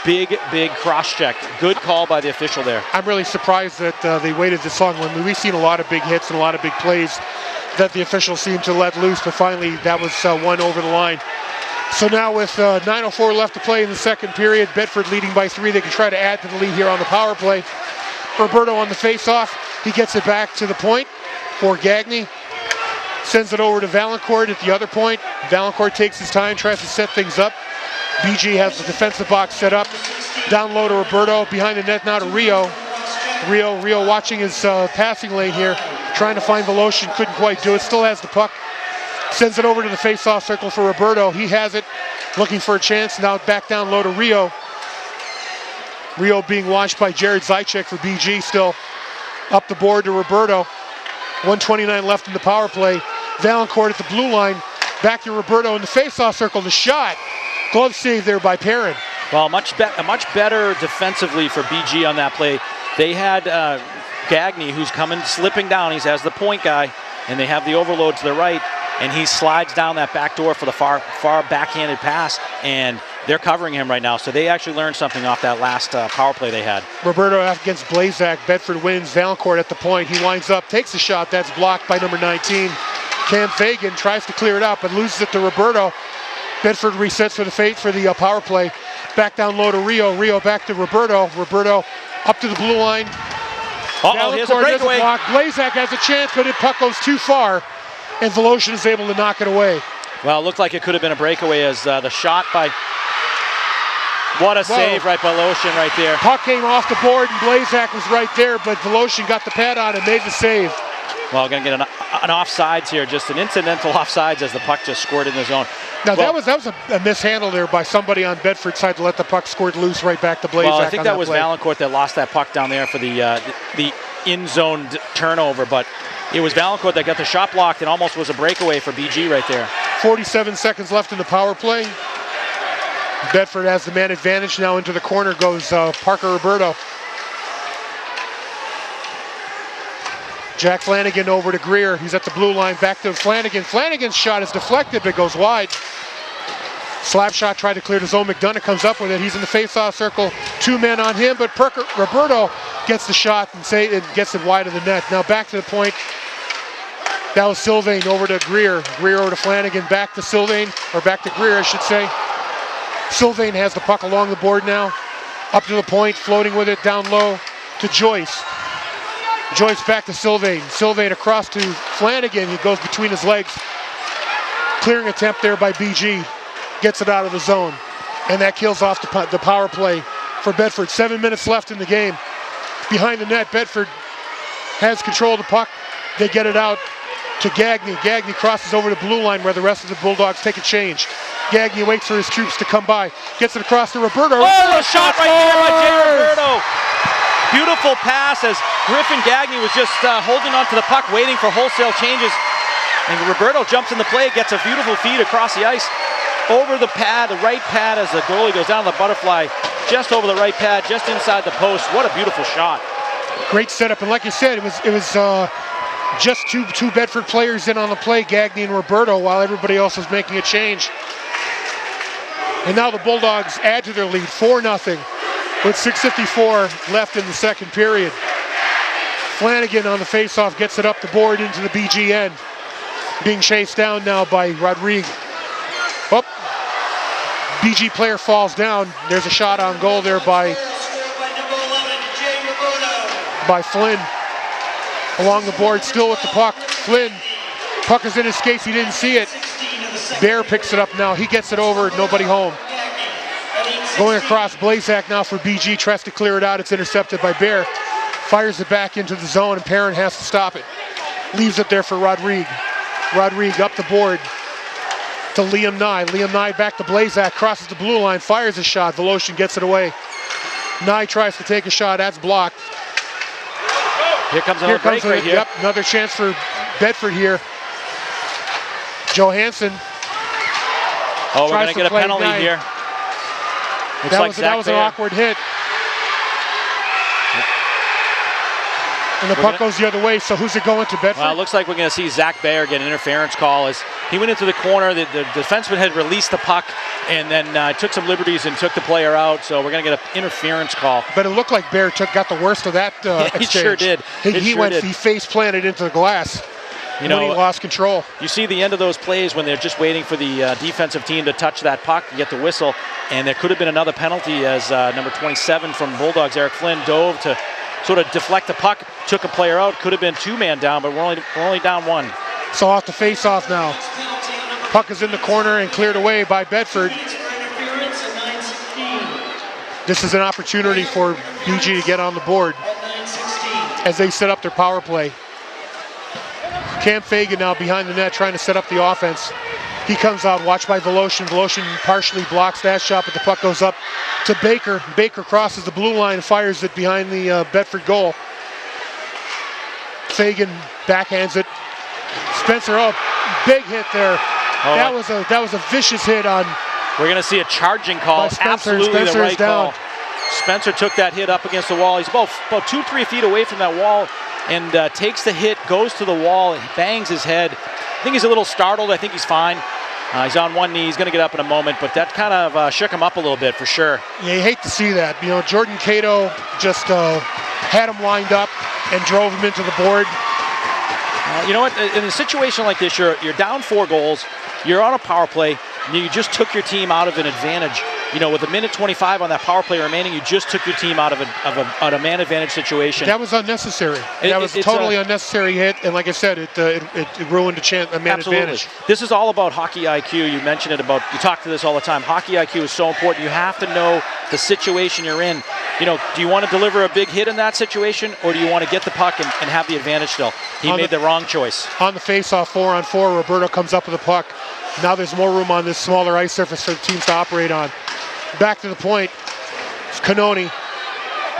big cross-check. Good call by the official there. I'm really surprised that they waited this long. When we've seen a lot of big hits and a lot of big plays that the officials seemed to let loose, but finally that was one over the line. So now with 9:04 left to play in the second period, Bedford leading by 3. They can try to add to the lead here on the power play. Roberto on the face-off. He gets it back to the point for Gagny. Sends it over to Valancourt at the other point. Valancourt takes his time, tries to set things up. BG has the defensive box set up. Down low to Roberto, behind the net now to Rio. Rio watching his passing lane here, trying to find Voloshin, couldn't quite do it, still has the puck. Sends it over to the face-off circle for Roberto. He has it, looking for a chance. Now back down low to Rio. Rio being watched by Jared Zychek for BG, still up the board to Roberto. 1:29 left in the power play. Valancourt at the blue line. Back to Roberto in the face-off circle. The shot. Glove save there by Perrin. Well, much better defensively for BG on that play. They had Gagny, who's coming, slipping down. He has the point guy, and they have the overload to the right, and he slides down that back door for the far backhanded pass, and they're covering him right now. So they actually learned something off that last power play they had. Roberto against Blazak. Bedford wins. Valancourt at the point. He winds up, takes a shot. That's blocked by number 19. Cam Fagan tries to clear it up, but loses it to Roberto. Bedford resets for the power play. Back down low to Rio. Rio back to Roberto. Roberto Up to the blue line. Uh-oh, here's a breakaway. Block. Blazak has a chance, but it puck goes too far, and Voloshin is able to knock it away. Well, it looked like it could have been a breakaway as the shot by... What a save right by Voloshin right there. Puck came off the board, and Blazak was right there, but Voloshin got the pad on and made the save. Well, going to get an offsides here, just an incidental offsides as the puck just scored in the zone. Now, that was a mishandle there by somebody on Bedford's side to let the puck squirt loose right back to Blazak. Well, I think that was Valancourt that lost that puck down there for the in-zone turnover, but it was Valancourt that got the shot blocked and almost was a breakaway for BG right there. 47 seconds left in the power play. Bedford has the man advantage. Now into the corner goes Parker Roberto. Jack Flanagan over to Greer. He's at the blue line, back to Flanagan. Flanagan's shot is deflected, but goes wide. Slap shot tried to clear to zone. McDonough comes up with it. He's in the face-off circle. 2 men on him, but Parker Roberto gets the shot and gets it wide of the net. Now back to the point. That was Sylvain over to Greer. Greer over to Flanagan, back to Sylvain, or back to Greer, I should say. Sylvain has the puck along the board now. Up to the point, floating with it down low to Joyce. Joyce back to Sylvain. Sylvain across to Flanagan. He goes between his legs. Clearing attempt there by BG. Gets it out of the zone. And that kills off the power play for Bedford. 7 minutes left in the game. Behind the net, Bedford has control of the puck. They get it out to Gagné. Gagné crosses over the blue line where the rest of the Bulldogs take a change. Gagné waits for his troops to come by. Gets it across to Roberto. Oh, a shot right there by Jay Roberto. Beautiful pass as Griffin Gagné was just holding onto the puck, waiting for wholesale changes. And Roberto jumps in the play, gets a beautiful feed across the ice, over the pad, the right pad as the goalie goes down the butterfly, just over the right pad, just inside the post. What a beautiful shot. Great setup, and like you said, it was just two Bedford players in on the play, Gagné and Roberto, while everybody else was making a change. And now the Bulldogs add to their lead, 4-0. With 6:54 left in the second period. Flanagan on the faceoff gets it up the board into the BG end. Being chased down now by Rodriguez. Oh, BG player falls down. There's a shot on goal there by Flynn. Along the board, still with the puck. Flynn, puck is in his skates, he didn't see it. Bear picks it up now, he gets it over, nobody home. Going across, Blazak now for BG, tries to clear it out, it's intercepted by Bear. Fires it back into the zone and Perrin has to stop it. Leaves it there for Rodriguez. Rodriguez up the board to Liam Nye. Liam Nye back to Blazak, crosses the blue line, fires a shot, Voloshin gets it away. Nye tries to take a shot, that's blocked. Here comes another break right here. Yep, another chance for Bedford here. Johansson. Oh, we're going to get a penalty here. That was an awkward hit. And the puck goes the other way, so who's it going to, Bedford? Well, it looks like we're going to see Zach Bayer get an interference call as he went into the corner. The defenseman had released the puck and then took some liberties and took the player out, so we're going to get an interference call. But it looked like Bayer got the worst of that exchange. He sure did. He face planted into the glass. When he lost control. You see the end of those plays when they're just waiting for the defensive team to touch that puck and get the whistle, and there could have been another penalty as number 27 from Bulldogs, Eric Flynn, dove to sort of deflect the puck, took a player out. Could have been 2-man down, but we're only down 1. So off the face-off now. Puck is in the corner and cleared away by Bedford. This is an opportunity for BG to get on the board as they set up their power play. Cam Fagan now behind the net trying to set up the offense. He comes out, watched by Voloshin. Voloshin partially blocks that shot, but the puck goes up to Baker. Baker crosses the blue line and fires it behind the Bedford goal. Fagan backhands it. Spencer, big hit there. Oh, that was a vicious hit on. We're going to see a charging call. Absolutely Spencer the right down. Call. Spencer took that hit up against the wall. He's about 2-3 feet away from that wall and takes the hit, goes to the wall, and bangs his head. I think he's a little startled. I think he's fine. He's on one knee. He's going to get up in a moment, but that kind of shook him up a little bit for sure. Yeah, you hate to see that. You know, Jordan Cato just had him lined up and drove him into the board. You know what? In a situation like this, you're down 4 goals. You're on a power play. You just took your team out of an advantage. with a minute 25 on that power play remaining, you just took your team out of a man advantage situation. That was unnecessary. That was a totally unnecessary hit, and like I said, it ruined a man advantage. This is all about hockey IQ. You mentioned you talk to this all the time. Hockey IQ is so important. You have to know the situation you're in. Do you want to deliver a big hit in that situation, or do you want to get the puck and have the advantage still? He made the wrong choice. On the face-off, 4-on-4, Roberto comes up with the puck. Now there's more room on this smaller ice surface for the teams to operate on. Back to the point, it's Canoni.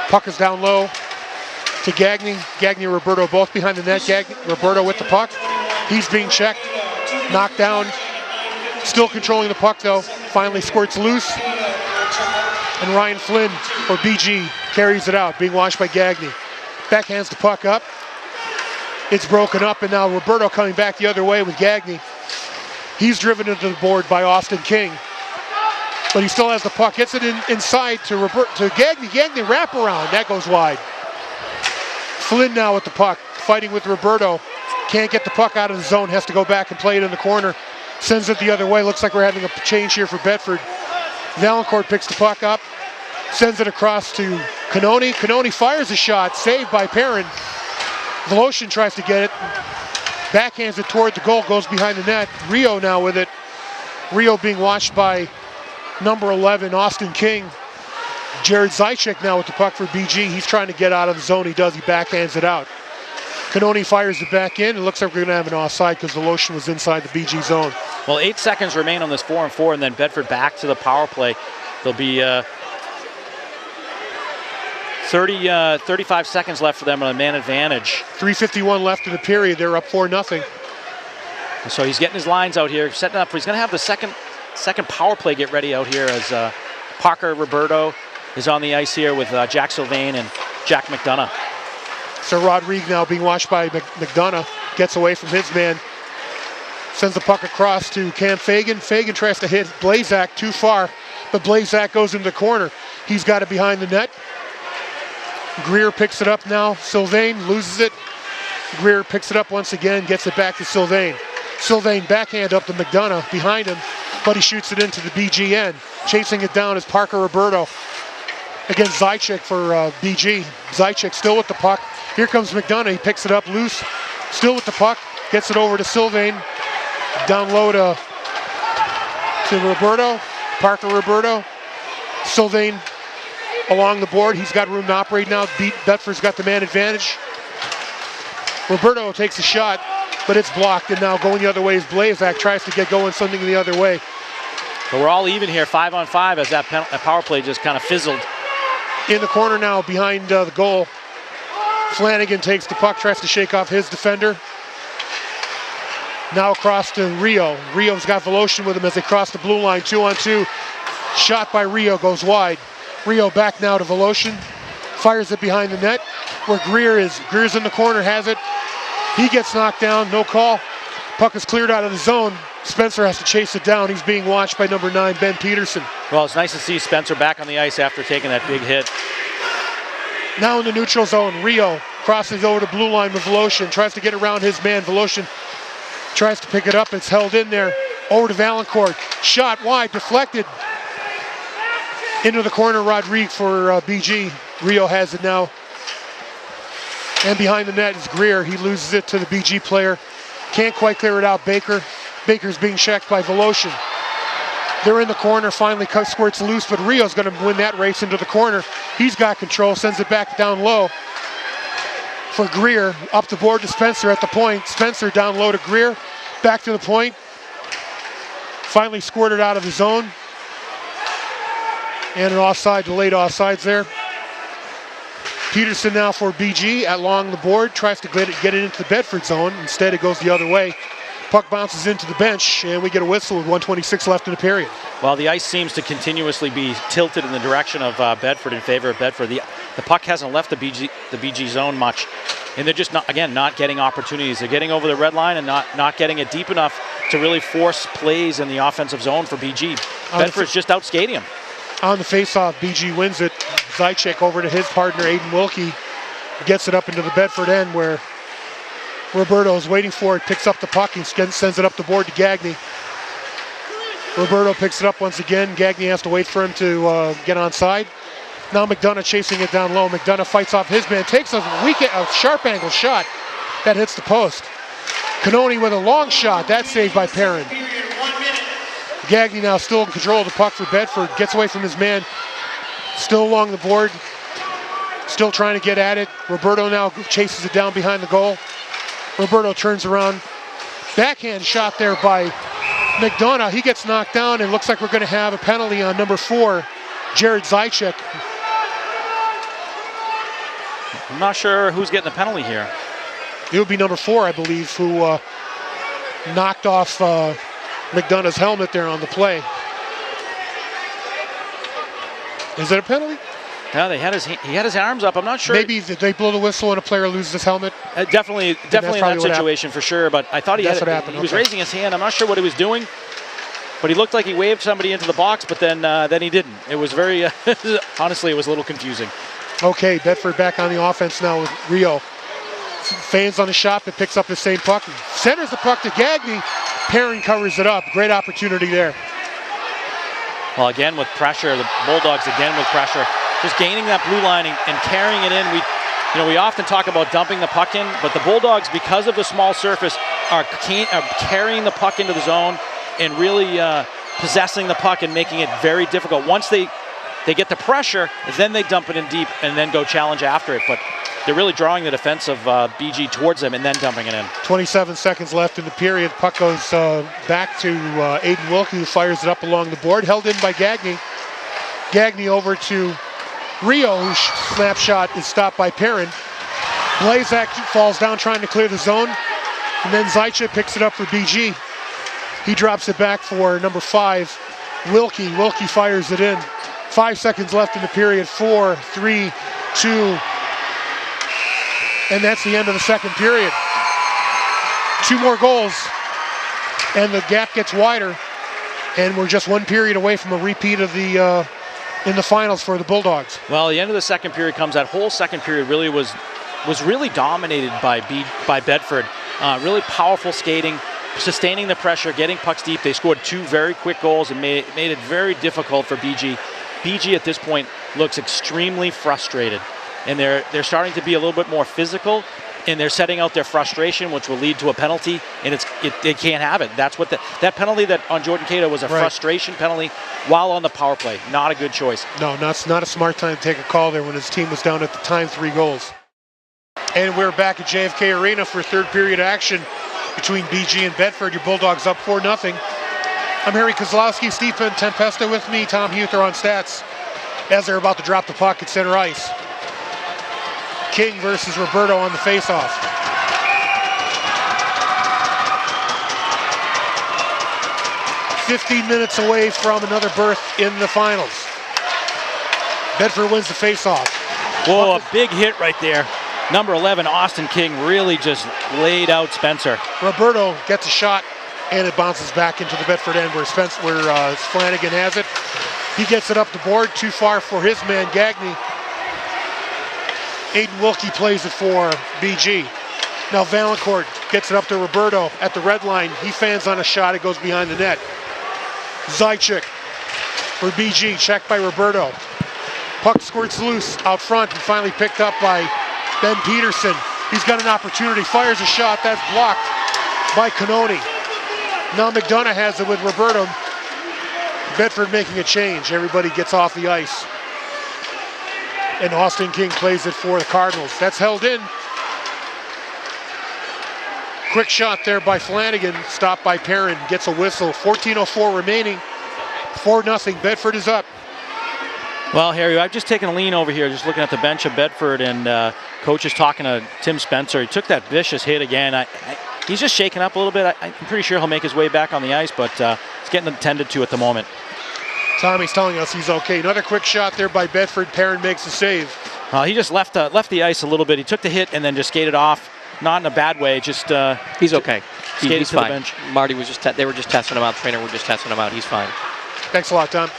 Puck is down low to Gagny. Gagny and Roberto both behind the net. Roberto with the puck. He's being checked, knocked down. Still controlling the puck though. Finally squirts loose. And Ryan Flynn for BG carries it out, being watched by Gagny. Backhands the puck up. It's broken up, and now Roberto coming back the other way with Gagny. He's driven into the board by Austin King. But he still has the puck. Gets it inside to Gagny. Gagny wraparound. That goes wide. Flynn now with the puck, fighting with Roberto. Can't get the puck out of the zone. Has to go back and play it in the corner. Sends it the other way. Looks like we're having a change here for Bedford. Valancourt picks the puck up. Sends it across to Canoni. Canoni fires a shot. Saved by Perrin. Voloshin tries to get it. Backhands it toward the goal. Goes behind the net. Rio now with it. Rio being watched by number 11, Austin King. Jared Zajac now with the puck for BG. He's trying to get out of the zone. He does. He backhands it out. Canoni fires it back in. It looks like we're going to have an offside because Voloshin was inside the BG zone. Well, 8 seconds remain on this 4-on-4, and then Bedford back to the power play. There'll be 35 seconds left for them on a man advantage. 3:51 left in the period. They're up 4-0. So he's getting his lines out here, setting up. He's going to have the second power play get ready out here as Parker Roberto is on the ice here with Jack Sylvain and Jack McDonough. So Rodrigue now being watched by McDonough. Gets away from his man. Sends the puck across to Cam Fagan. Fagan tries to hit Blazak too far, but Blazak goes into the corner. He's got it behind the net. Greer picks it up now. Sylvain loses it. Greer picks it up once again, gets it back to Sylvain. Sylvain backhand up to McDonough behind him, but he shoots it into the BG end. Chasing it down is Parker Roberto against Zajac for BG. Zajac still with the puck. Here comes McDonough. He picks it up loose. Still with the puck. Gets it over to Sylvain. Down low to Roberto. Parker Roberto. Sylvain along the board. He's got room to operate now. Bedford's got the man advantage. Roberto takes a shot, but it's blocked, and now going the other way is Blazak. Tries to get going something the other way. But we're all even here, 5-on-5, as that power play just kind of fizzled. In the corner now, behind the goal. Flanagan takes the puck, tries to shake off his defender. Now across to Rio. Rio's got Voloshin with him as they cross the blue line, 2-on-2. Shot by Rio, goes wide. Rio back now to Voloshin. Fires it behind the net where Greer is. Greer's in the corner, has it. He gets knocked down, no call. Puck is cleared out of the zone. Spencer has to chase it down. He's being watched by number 9, Ben Peterson. Well, it's nice to see Spencer back on the ice after taking that big hit. Now in the neutral zone, Rio crosses over to blue line with Voloshin. Tries to get around his man. Voloshin tries to pick it up. It's held in there. Over to Valancourt. Shot wide, deflected. Into the corner, Rodrigue for BG. Rio has it now. And behind the net is Greer. He loses it to the BG player. Can't quite clear it out, Baker. Baker's being checked by Voloshin. They're in the corner, finally squirts loose, but Rio's going to win that race into the corner. He's got control, sends it back down low for Greer. Up the board to Spencer at the point. Spencer down low to Greer. Back to the point. Finally squirted out of the zone. And an offside, delayed offsides there. Peterson now for BG along the board, tries to get it into the Bedford zone. Instead, it goes the other way. Puck bounces into the bench, and we get a whistle with 1:26 left in the period. Well, the ice seems to continuously be tilted in the direction of Bedford, in favor of Bedford. The puck hasn't left the BG zone much, and they're just not getting opportunities. They're getting over the red line and not getting it deep enough to really force plays in the offensive zone for BG. Bedford's just out skating them. On the faceoff, BG wins it. Zajac over to his partner, Aiden Wilkie. Gets it up into the Bedford end where Roberto is waiting for it, picks up the puck and sends it up the board to Gagny. Roberto picks it up once again. Gagne has to wait for him to get onside. Now McDonough chasing it down low. McDonough fights off his man, takes a sharp angle shot that hits the post. Cannoni with a long shot, that's saved by Perrin. Gagne now still in control of the puck for Bedford, gets away from his man, still along the board, still trying to get at it. Roberto now chases it down behind the goal. Roberto turns around, backhand shot there by McDonough. He gets knocked down and looks like we're going to have a penalty on number 4, Jared Zajac. I'm not sure who's getting the penalty here. It would be number 4, I believe, who knocked off McDonough's helmet there on the play. Is it a penalty? Yeah, he had his arms up. I'm not sure. Maybe they blow the whistle and a player loses his helmet. Definitely in that situation for sure. But I thought he was raising his hand. I'm not sure what he was doing, but he looked like he waved somebody into the box. But then he didn't. It was very honestly, it was a little confusing. Okay, Bedford back on the offense now with Rio. Fans on the shot, but picks up the same puck. Centers the puck to Gagne. Perrin covers it up. Great opportunity there. Well, again with pressure, the Bulldogs again with pressure, just gaining that blue line and carrying it in. We often talk about dumping the puck in, but the Bulldogs, because of the small surface, are carrying the puck into the zone and really possessing the puck and making it very difficult. Once they get the pressure, then they dump it in deep and then go challenge after it. But they're really drawing the defense of BG towards them and then dumping it in. 27 seconds left in the period. Puck goes back to Aiden Wilkie, who fires it up along the board. Held in by Gagne. Gagne over to Rio, whose snapshot is stopped by Perrin. Blazak falls down trying to clear the zone. And then Zajac picks it up for BG. He drops it back for number 5, Wilkie. Wilkie fires it in. 5 seconds left in the period. 4, 3, 2, and that's the end of the second period. 2 more goals, and the gap gets wider, and we're just 1 period away from a repeat of the in the finals for the Bulldogs. Well, the end of the second period comes. That whole second period really was really dominated by Bedford. Really powerful skating, sustaining the pressure, getting pucks deep. They scored 2 very quick goals and made it very difficult for BG. BG at this point looks extremely frustrated, and they're starting to be a little bit more physical, and they're setting out their frustration, which will lead to a penalty, and they can't have it. That's what that penalty that on Jordan Cato was a frustration penalty while on the power play. Not a good choice. No, not a smart time to take a call there when his team was down at the time 3 goals. And we're back at JFK Arena for third period action between BG and Bedford. Your Bulldogs up 4-0. I'm Harry Kozlowski, Stephen Tempesta with me, Tom Huther on stats as they're about to drop the puck at center ice. King versus Roberto on the faceoff. "15 minutes away from another berth in the finals." Bedford wins the faceoff. Whoa, a big hit right there. Number 11, Austin King, really just laid out Spencer. Roberto gets a shot, and it bounces back into the Bedford end where Flanagan has it. He gets it up the board, too far for his man, Gagne. Aiden Wilkie plays it for BG. Now Valancourt gets it up to Roberto at the red line. He fans on a shot, it goes behind the net. Zajac for BG, checked by Roberto. Puck squirts loose out front and finally picked up by Ben Peterson. He's got an opportunity, fires a shot, that's blocked by Cannoni. Now McDonough has it with Roberto. Bedford making a change, everybody gets off the ice. And Austin King plays it for the Cardinals. That's held in. Quick shot there by Flanagan, stopped by Perrin, gets a whistle. 14:04 remaining, 4-0, Bedford is up. Well, Harry, I've just taken a lean over here, just looking at the bench of Bedford, and coach is talking to Tim Spencer. He took that vicious hit again. He's just shaking up a little bit. I'm pretty sure he'll make his way back on the ice, but he's getting attended to at the moment. Tommy's telling us he's okay. Another quick shot there by Bedford. Perrin makes the save. He just left the ice a little bit. He took the hit and then just skated off. Not in a bad way. Just he's okay. He's to the fine. bench. Marty was they were just testing him out. The trainer were just testing him out. He's fine. Thanks a lot, Tom.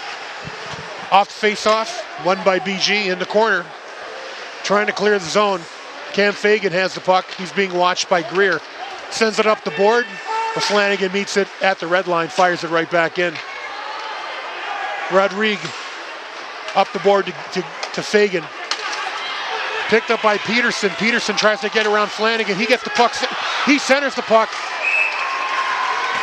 Off the face-off, won by BG in the corner. Trying to clear the zone. Cam Fagan has the puck. He's being watched by Greer. Sends it up the board, but Flanagan meets it at the red line, fires it right back in. Rodriguez up the board to Fagan. Picked up by Peterson. Peterson tries to get around Flanagan. He gets the puck. He centers the puck.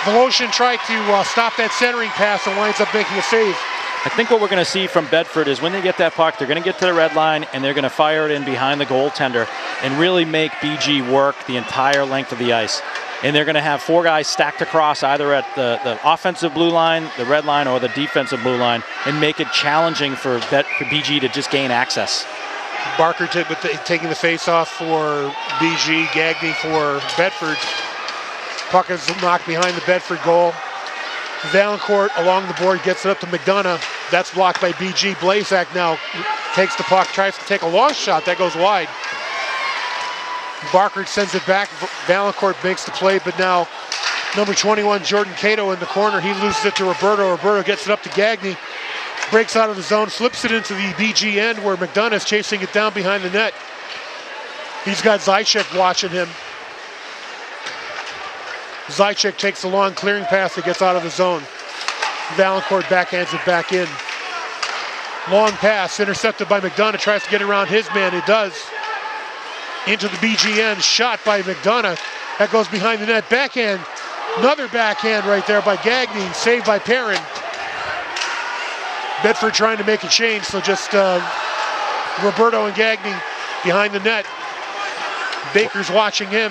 Voloshin tried to stop that centering pass and winds up making a save. I think what we're going to see from Bedford is when they get that puck, they're going to get to the red line and they're going to fire it in behind the goaltender and really make BG work the entire length of the ice. And they're going to have 4 guys stacked across either at the offensive blue line, the red line, or the defensive blue line and make it challenging for BG to just gain access. Barker taking the face-off for BG, Gagne for Bedford. Puck is knocked behind the Bedford goal. Valancourt along the board gets it up to McDonough. That's blocked by BG. Blazak now takes the puck, tries to take a long shot. That goes wide. Barker sends it back. Valancourt makes the play, but now number 21, Jordan Cato in the corner. He loses it to Roberto. Roberto gets it up to Gagne. Breaks out of the zone, flips it into the BG end where McDonough is chasing it down behind the net. He's got Zajac watching him. Zajac takes a long clearing pass that gets out of the zone. Valancourt backhands it back in. Long pass, intercepted by McDonough, tries to get around his man, he does. Into the BG end, shot by McDonough. That goes behind the net, backhand. Another backhand right there by Gagne, saved by Perrin. Bedford trying to make a change, so just Roberto and Gagne behind the net. Baker's watching him.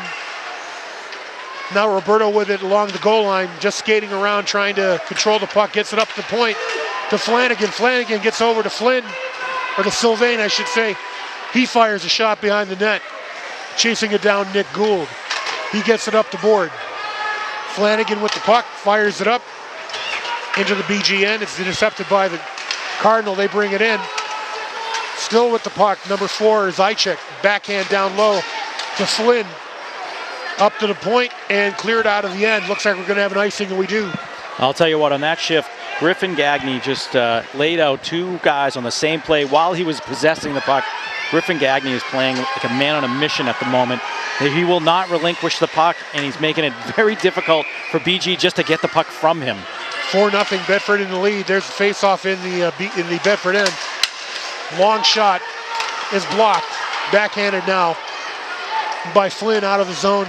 Now Roberto with it along the goal line, just skating around, trying to control the puck, gets it up to the point to Flanagan. Flanagan gets over to Flynn, or to Sylvain, I should say. He fires a shot behind the net. Chasing it down, Nick Gould. He gets it up the board. Flanagan with the puck, fires it up into the BG end. It's intercepted by the Cardinal. They bring it in. Still with the puck, number 4 is Zajac. Backhand down low to Flynn. Up to the point and cleared out of the end. Looks like we're going to have an icing, and we do. I'll tell you what, on that shift, Griffin Gagne just laid out 2 guys on the same play while he was possessing the puck. Griffin Gagne is playing like a man on a mission at the moment. He will not relinquish the puck, and he's making it very difficult for BG just to get the puck from him. 4-0 Bedford in the lead. There's the face-off in the Bedford end. Long shot is blocked. Backhanded now by Flynn out of the zone.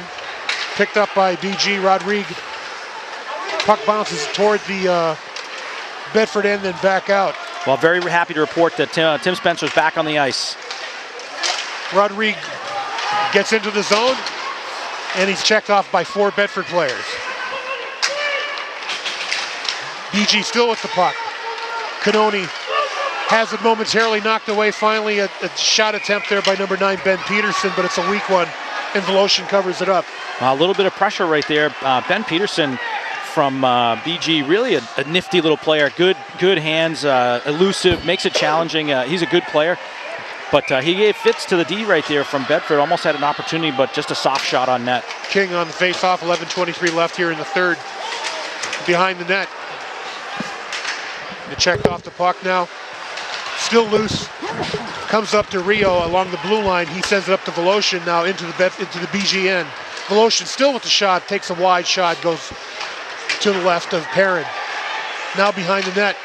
Picked up by BG. Rodriguez. Puck bounces toward the Bedford end, then back out. Well, very happy to report that Tim Spencer's back on the ice. Rodriguez gets into the zone, and he's checked off by 4 Bedford players. BG still with the puck. Cannoni has it momentarily knocked away. Finally, a shot attempt there by number 9, Ben Peterson, but it's a weak one, and Voloshin covers it up. A little bit of pressure right there. Ben Peterson from BG, really a nifty little player. Good hands, elusive, makes it challenging. He's a good player, but he gave fits to the D right there from Bedford. Almost had an opportunity, but just a soft shot on net. King on the face-off, 11:23 left here in the third. Behind the net. They checked off the puck now. Still loose. Comes up to Rio along the blue line. He sends it up to Voloshin now into the BG end. Voloshin still with the shot, takes a wide shot, goes to the left of Perrin. Now behind the net.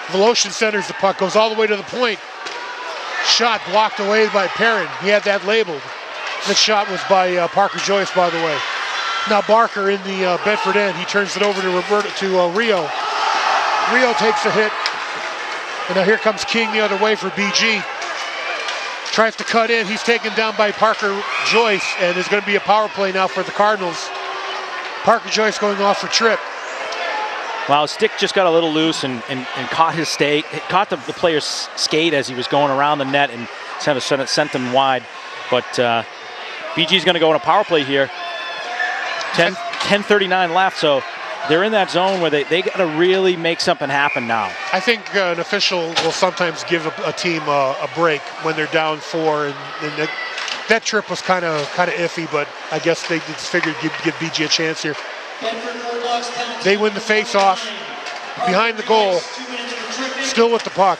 Voloshin centers the puck, goes all the way to the point. Shot blocked away by Perrin. He had that labeled. The shot was by Parker Joyce, by the way. Now Barker in the Bedford end. He turns it over to Rio. Rio takes a hit. And now here comes King the other way for BG. Tries to cut in. He's taken down by Parker Joyce, and there's going to be a power play now for the Cardinals. Parker Joyce going off for trip. Well, his stick just got a little loose and caught his stake. It caught the player's skate as he was going around the net and sent him wide. But BG's going to go on a power play here. 10:39 left, so they're in that zone where they got to really make something happen now. I think an official will sometimes give a team a break when they're down 4, and that trip was kind of iffy, but I guess they just figured give BG a chance here. They win the face-off behind the goal, still with the puck.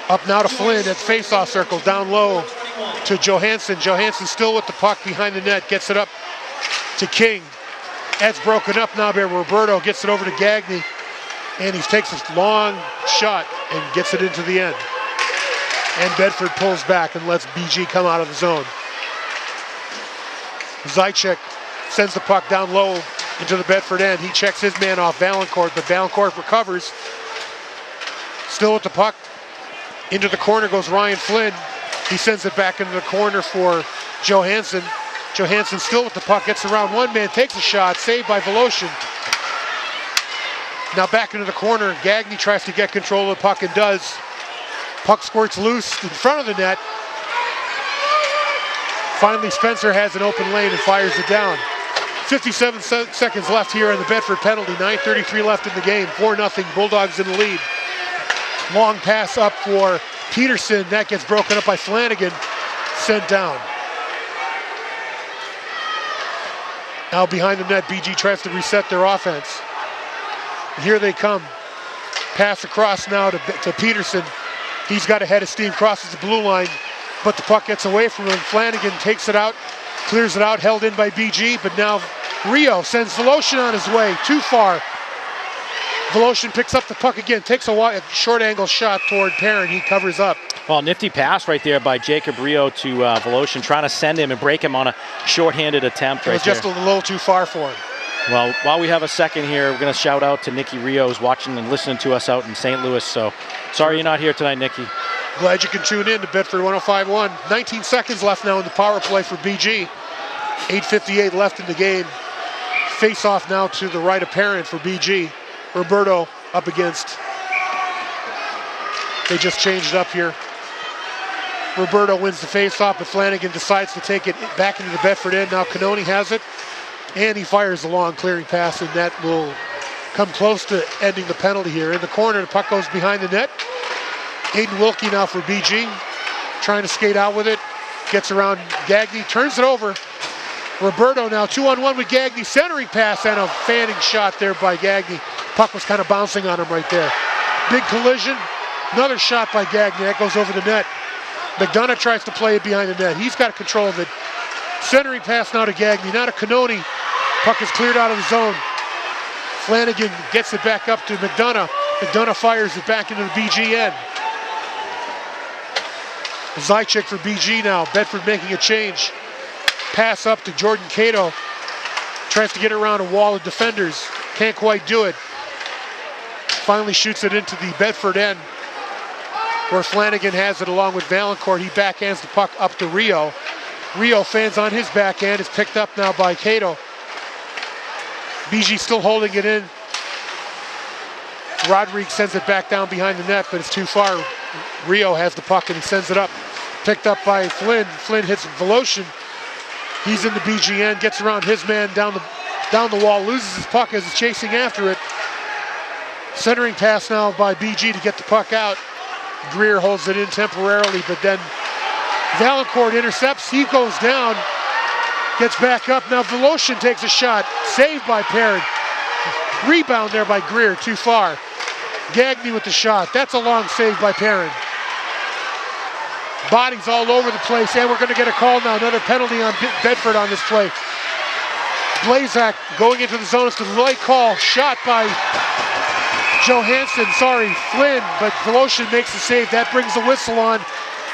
Up now to Flynn at the face-off circle, down low to Johansson. Johansson still with the puck behind the net, gets it up to King. That's broken up now by Roberto, gets it over to Gagne. And he takes a long shot and gets it into the end. And Bedford pulls back and lets BG come out of the zone. Zychek sends the puck down low into the Bedford end. He checks his man off Valancourt, but Valancourt recovers. Still with the puck. Into the corner goes Ryan Flynn. He sends it back into the corner for Johansson. Johansson still with the puck, gets around one man, takes a shot, saved by Voloshin. Now back into the corner, Gagné tries to get control of the puck and does. Puck squirts loose in front of the net. Finally, Spencer has an open lane and fires it down. 57 seconds left here in the Bedford penalty, 9:33 left in the game, 4-0, Bulldogs in the lead. Long pass up for Peterson, that gets broken up by Flanagan, sent down. Now behind the net, BG tries to reset their offense. Here they come. Pass across now to Peterson. He's got a head of steam, crosses the blue line, but the puck gets away from him. Flanagan takes it out, clears it out, held in by BG, but now Rio sends Voloshin on his way, too far. Voloshin picks up the puck again, takes a short angle shot toward Perrin, he covers up. Well, nifty pass right there by Jacob Rio to Voloshin, trying to send him and break him on a short-handed attempt. It was just a little too far for him. Well, while we have a second here, we're going to shout out to Nikki Rio, who's watching and listening to us out in St. Louis. So sorry you're not here tonight, Nikki. Glad you can tune in to Bedford 105.1. 19 seconds left now in the power play for BG. 8:58 left in the game. Face off now to the right of Perrin for BG. Roberto up against. They just changed it up here. Roberto wins the face-off, but Flanagan decides to take it back into the Bedford end. Now Cannoni has it, and he fires a long clearing pass, and that will come close to ending the penalty here. In the corner, the puck goes behind the net. Aiden Wilkie now for BG, trying to skate out with it. Gets around Gagné, turns it over. Roberto now 2-on-1 with Gagné, centering pass and a fanning shot there by Gagné. Puck was kind of bouncing on him right there. Big collision, another shot by Gagné, that goes over the net. McDonough tries to play it behind the net. He's got control of it. Centering pass now to Gagné, now to Cannoni. Puck is cleared out of the zone. Flanagan gets it back up to McDonough. McDonough fires it back into the BG end. Zychek for BG now. Bedford making a change. Pass up to Jordan Cato. Tries to get around a wall of defenders. Can't quite do it. Finally shoots it into the Bedford end, where Flanagan has it along with Valancourt. He backhands the puck up to Rio. Rio fans on his backhand. Is picked up now by Cato. BG still holding it in. Rodriguez sends it back down behind the net, but it's too far. Rio has the puck and he sends it up. Picked up by Flynn. Flynn hits Voloshin. He's in the BG end, gets around his man down the wall, loses his puck as he's chasing after it. Centering pass now by BG to get the puck out. Greer holds it in temporarily, but then Valancourt intercepts. He goes down, gets back up. Now Voloshin takes a shot, saved by Perrin. Rebound there by Greer, too far. Gagné with the shot. That's a long save by Perrin. Bodies all over the place, and we're going to get a call now. Another penalty on Bedford on this play. Blazak going into the zone. It's the late call. Shot by Johansson, Flynn, but Voloshin makes the save. That brings the whistle on,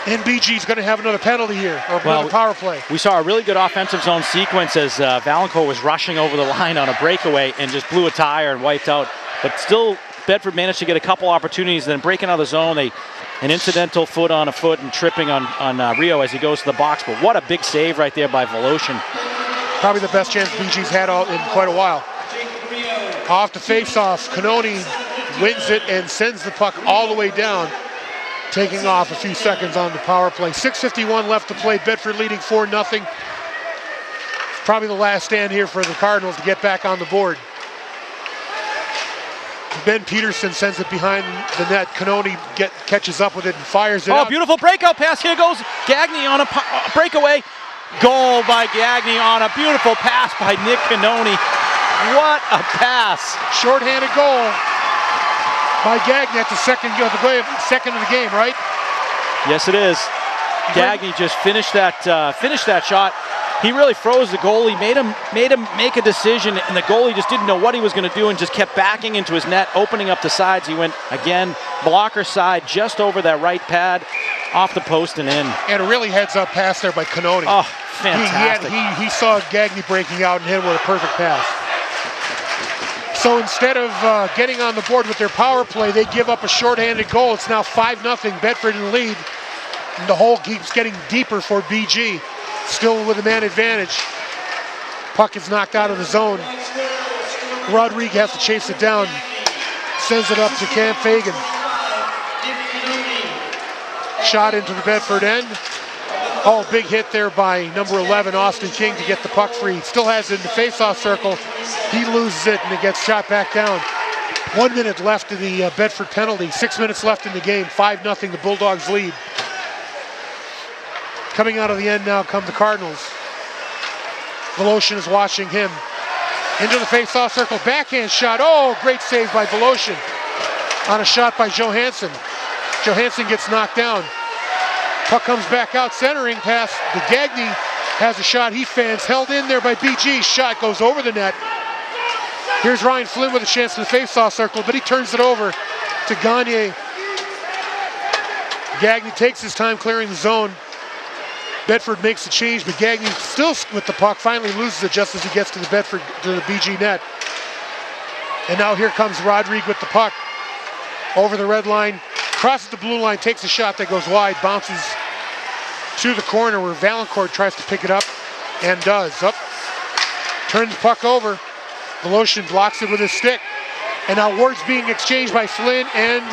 and BG's going to have another penalty here, or another power play. We saw a really good offensive zone sequence as Valancourt was rushing over the line on a breakaway and just blew a tire and wiped out. But still, Bedford managed to get a couple opportunities, then breaking out of the zone. An incidental foot on a foot and tripping on Rio as he goes to the box. But what a big save right there by Voloshin. Probably the best chance BG's had in quite a while. Off the face-off, Cannoni wins it and sends the puck all the way down, taking off a few seconds on the power play. 6:51 left to play. Bedford leading 4-0. Probably the last stand here for the Cardinals to get back on the board. Ben Peterson sends it behind the net. Cannoni catches up with it and fires it out. Beautiful breakout pass. Here goes Gagné on a breakaway. Goal by Gagné on a beautiful pass by Nick Cannoni. What a pass. Short-handed goal by Gagné at the second of the game, right? Yes, it is. Gagné just finished that shot. he really froze the goalie, made him make a decision, and the goalie just didn't know what he was going to do and just kept backing into his net, opening up the sides. He went, again, blocker side, just over that right pad, off the post and in. And a really heads-up pass there by Canoni. Oh, fantastic. He saw Gagne breaking out and hit with a perfect pass. So instead of getting on the board with their power play, they give up a shorthanded goal. It's now 5-0, Bedford in the lead. And the hole keeps getting deeper for BG. Still with a man advantage. Puck is knocked out of the zone. Rodriguez has to chase it down. Sends it up to Cam Fagan. Shot into the Bedford end. Oh, big hit there by number 11, Austin King, to get the puck free. Still has it in the face-off circle. He loses it and it gets shot back down. 1 minute left in the Bedford penalty. 6 minutes left in the game. 5-0, the Bulldogs lead. Coming out of the end now come the Cardinals. Voloshin is watching him. Into the face-off circle, backhand shot. Oh, great save by Voloshin on a shot by Johansson. Johansson gets knocked down. Puck comes back out, centering pass. The Gagne has a shot, he fans, held in there by BG. Shot goes over the net. Here's Ryan Flynn with a chance in the face-off circle, but he turns it over to Gagne. Gagne takes his time clearing the zone. Bedford makes the change, but Gagne still with the puck, finally loses it just as he gets to the BG net. And now here comes Rodriguez with the puck. Over the red line, crosses the blue line, takes a shot that goes wide, bounces to the corner where Valancourt tries to pick it up and does. Up, turns the puck over. Voloshin blocks it with his stick. And now words being exchanged by Flynn and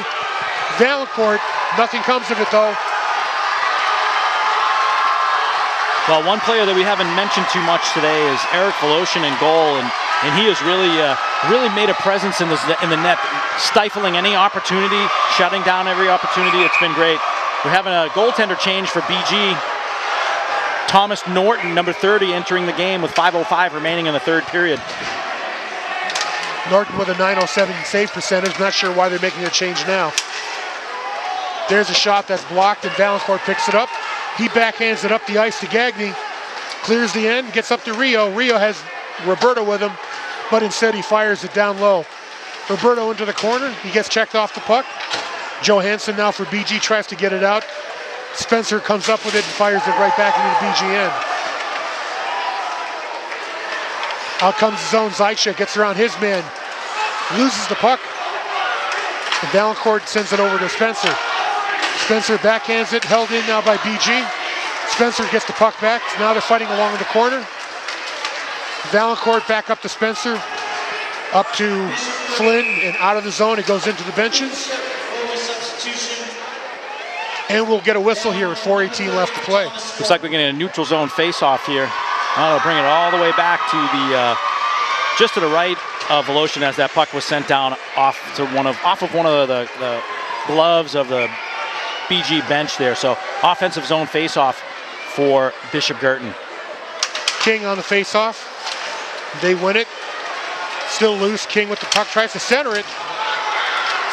Valancourt. Nothing comes of it though. Well, one player that we haven't mentioned too much today is Eric Voloshin in goal, and he has really made a presence in the net, stifling any opportunity, shutting down every opportunity. It's been great. We're having a goaltender change for BG. Thomas Norton, number 30, entering the game with 5:05 remaining in the third period. Norton with a .907 save percentage. Not sure why they're making a change now. There's a shot that's blocked, and Valancourt picks it up. He backhands it up the ice to Gagne, clears the end, gets up to Rio. Rio has Roberto with him, but instead he fires it down low. Roberto into the corner, he gets checked off the puck. Johansson now for BG tries to get it out. Spencer comes up with it and fires it right back into the BG end. Out comes the zone, Zaitchik gets around his man, loses the puck, and Valancourt sends it over to Spencer. Spencer backhands it, held in now by BG. Spencer gets the puck back. Now they're fighting along in the corner. Valancourt back up to Spencer, up to Flynn, and out of the zone. It goes into the benches. And we'll get a whistle here with 4:18 left to play. Looks like we're getting a neutral zone face-off here. They'll bring it all the way back to the just to the right of Voloshin as that puck was sent down off of one of the gloves of the BG bench there. So offensive zone face-off for Bishop Guertin. King on the face-off. They win it. Still loose. King with the puck tries to center it.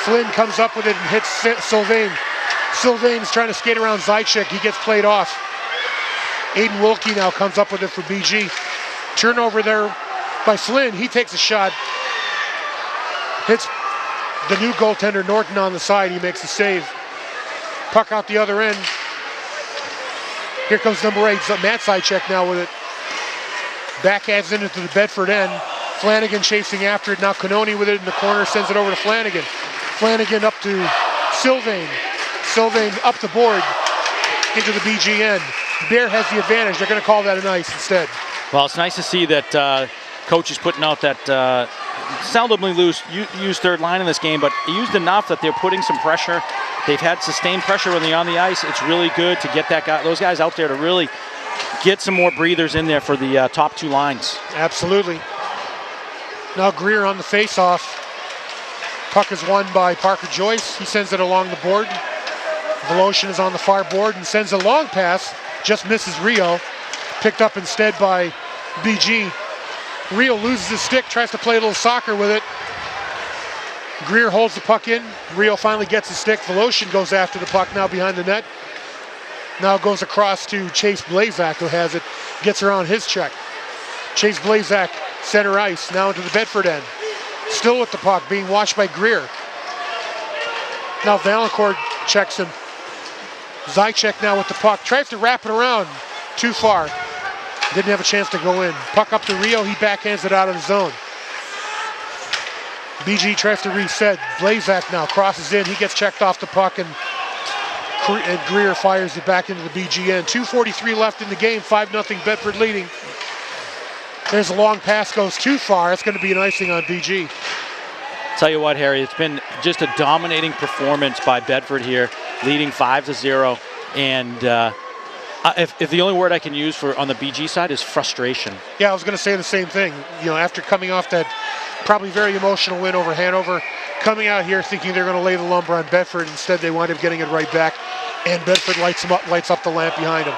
Flynn comes up with it and hits Sylvain. Sylvain is trying to skate around Zaitchik. He gets played off. Aiden Wilkie now comes up with it for BG. Turnover there by Flynn. He takes a shot. Hits the new goaltender Norton on the side. He makes a save. Puck out the other end. Here comes number 8, Matt Zaitchik now with it. Backhands into the Bedford end. Flanagan chasing after it. Now Canoni with it in the corner, sends it over to Flanagan. Flanagan up to Sylvain. Sylvain up the board into the BG end. Bear has the advantage. They're going to call that an ice instead. Well, it's nice to see that coach is putting out that seldomly used third line in this game, but used enough that they're putting some pressure. They've had sustained pressure when they're on the ice. It's really good to get those guys out there to really get some more breathers in there for the top two lines. Absolutely. Now Greer on the face-off. Puck is won by Parker Joyce. He sends it along the board. Voloshin is on the far board and sends a long pass. Just misses Rio. Picked up instead by BG. Rio loses his stick, tries to play a little soccer with it. Greer holds the puck in. Rio finally gets his stick. Voloshin goes after the puck now behind the net. Now goes across to Chase Blazak, who has it. gets around his check. Chase Blazak, center ice, now into the Bedford end. Still with the puck, being watched by Greer. Now Valancourt checks him. Zychek now with the puck, tries to wrap it around, too far. Didn't have a chance to go in. Puck up to Rio, he backhands it out of the zone. BG tries to reset. Blazak now crosses in, he gets checked off the puck, and Greer fires it back into the BG end. 2:43 left in the game, 5-0 Bedford leading. There's a long pass, goes too far. It's going to be an icing on BG. Tell you what, Harry, it's been just a dominating performance by Bedford here, leading 5-0. And if the only word I can use for on the BG side is frustration. Yeah, I was going to say the same thing. You know, after coming off that probably very emotional win over Hanover, coming out here thinking they're going to lay the lumber on Bedford. Instead, they wind up getting it right back, and Bedford lights up the lamp behind them.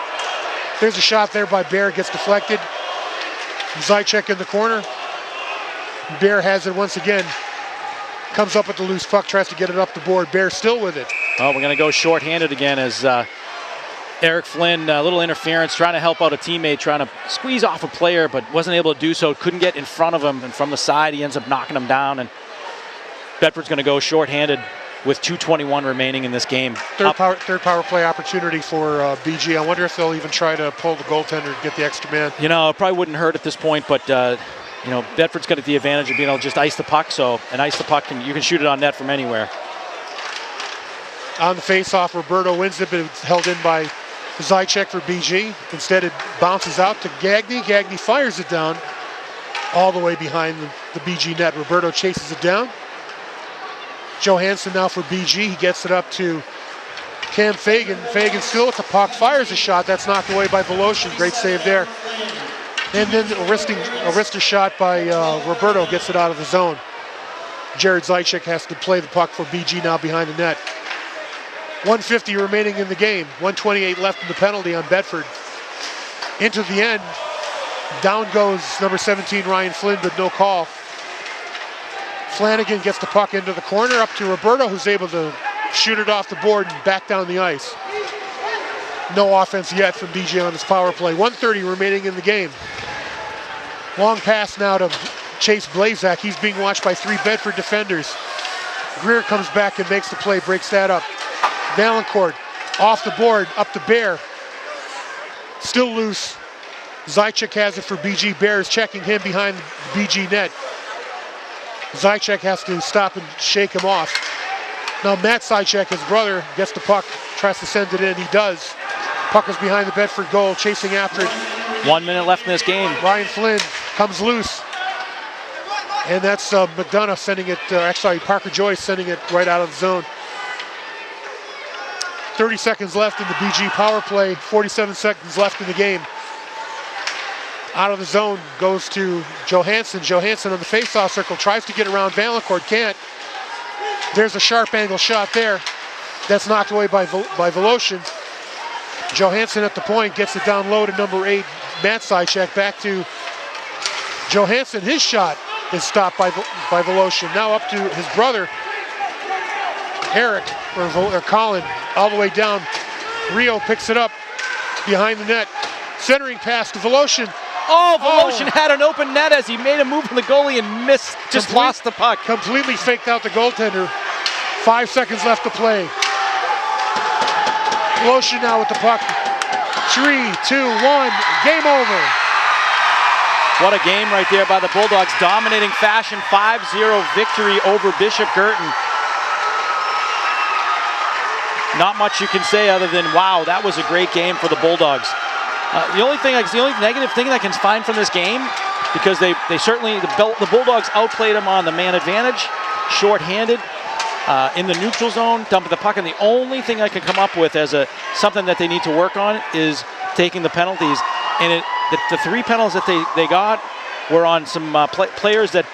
There's a shot there by Bear, gets deflected. Zychek in the corner. Bear has it once again. Comes up with the loose puck, tries to get it up the board. Bear still with it. Oh, we're going to go shorthanded again as Eric Flynn, a little interference, trying to help out a teammate, trying to squeeze off a player, but wasn't able to do so. Couldn't get in front of him, and from the side, he ends up knocking him down. And Bedford's going to go shorthanded with 2:21 remaining in this game. Third power play opportunity for BG. I wonder if they'll even try to pull the goaltender and get the extra man. You know, it probably wouldn't hurt at this point, but you know, Bedford's got the advantage of being able to just ice the puck. So, and ice the puck, and you can shoot it on net from anywhere. On the face-off, Roberto wins it, but it's held in by Zychek for BG. Instead, it bounces out to Gagny. Gagny fires it down all the way behind the BG net. Roberto chases it down. Johansson now for BG. He gets it up to Cam Fagan. Fagan still with the puck, fires a shot. That's knocked away by Voloshin. Great save there. And then a wrister shot by Roberto gets it out of the zone. Jared Zychek has to play the puck for BG now behind the net. 1:50 remaining in the game. 1:28 left in the penalty on Bedford. Into the end. Down goes number 17, Ryan Flynn, but no call. Flanagan gets the puck into the corner, up to Roberto, who's able to shoot it off the board and back down the ice. No offense yet from BG on his power play. 1:30 remaining in the game. Long pass now to Chase Blazak. He's being watched by 3 Bedford defenders. Greer comes back and makes the play, breaks that up. Valancourt off the board, up to Bear. Still loose. Zychek has it for BG. Bear is checking him behind the BG net. Zychek has to stop and shake him off. Now Matt Zychek, his brother, gets the puck, tries to send it in. He does. Puck is behind the Bedford goal, chasing after it. 1 minute left in this game. Ryan Flynn comes loose. And that's McDonough sending it, Parker Joyce sending it right out of the zone. 30 seconds left in the BG power play, 47 seconds left in the game. Out of the zone goes to Johansson. Johansson on the face-off circle, tries to get around Valancourt, can't. There's a sharp angle shot there. That's knocked away by Voloshin. Johansson at the point, gets it down low to number 8, Matt Zychek. Back to Johansson. His shot is stopped by Voloshin. Now up to his brother, Eric, or Colin, all the way down. Rio picks it up behind the net. Centering pass to Voloshin. Oh, Voloshin had an open net as he made a move from the goalie and missed, lost the puck. Completely faked out the goaltender. 5 seconds left to play. Voloshin now with the puck. 3, 2, 1, game over. What a game right there by the Bulldogs. Dominating fashion, 5-0 victory over Bishop Guertin. Not much you can say other than, wow, that was a great game for the Bulldogs. The only negative thing I can find from this game, because they certainly, the Bulldogs outplayed them on the man advantage, short-handed, in the neutral zone, dumping the puck, and the only thing I can come up with as something that they need to work on is taking the penalties. And the 3 penalties that they got were on some players that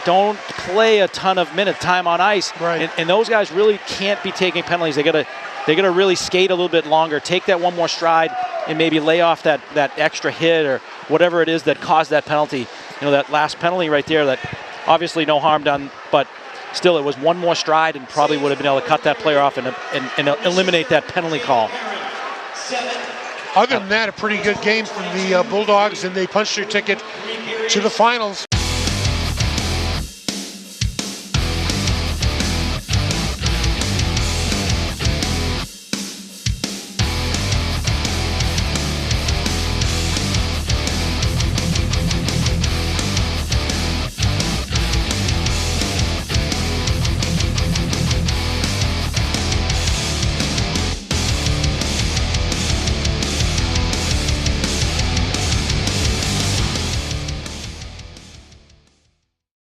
don't play a ton of time on ice. Right. And those guys really can't be taking penalties. They gotta really skate a little bit longer, take that one more stride, and maybe lay off that extra hit or whatever it is that caused that penalty. You know, that last penalty right there, that obviously no harm done, but still it was one more stride and probably would have been able to cut that player off and eliminate that penalty call. Other than that, a pretty good game from the Bulldogs, and they punched their ticket to the finals.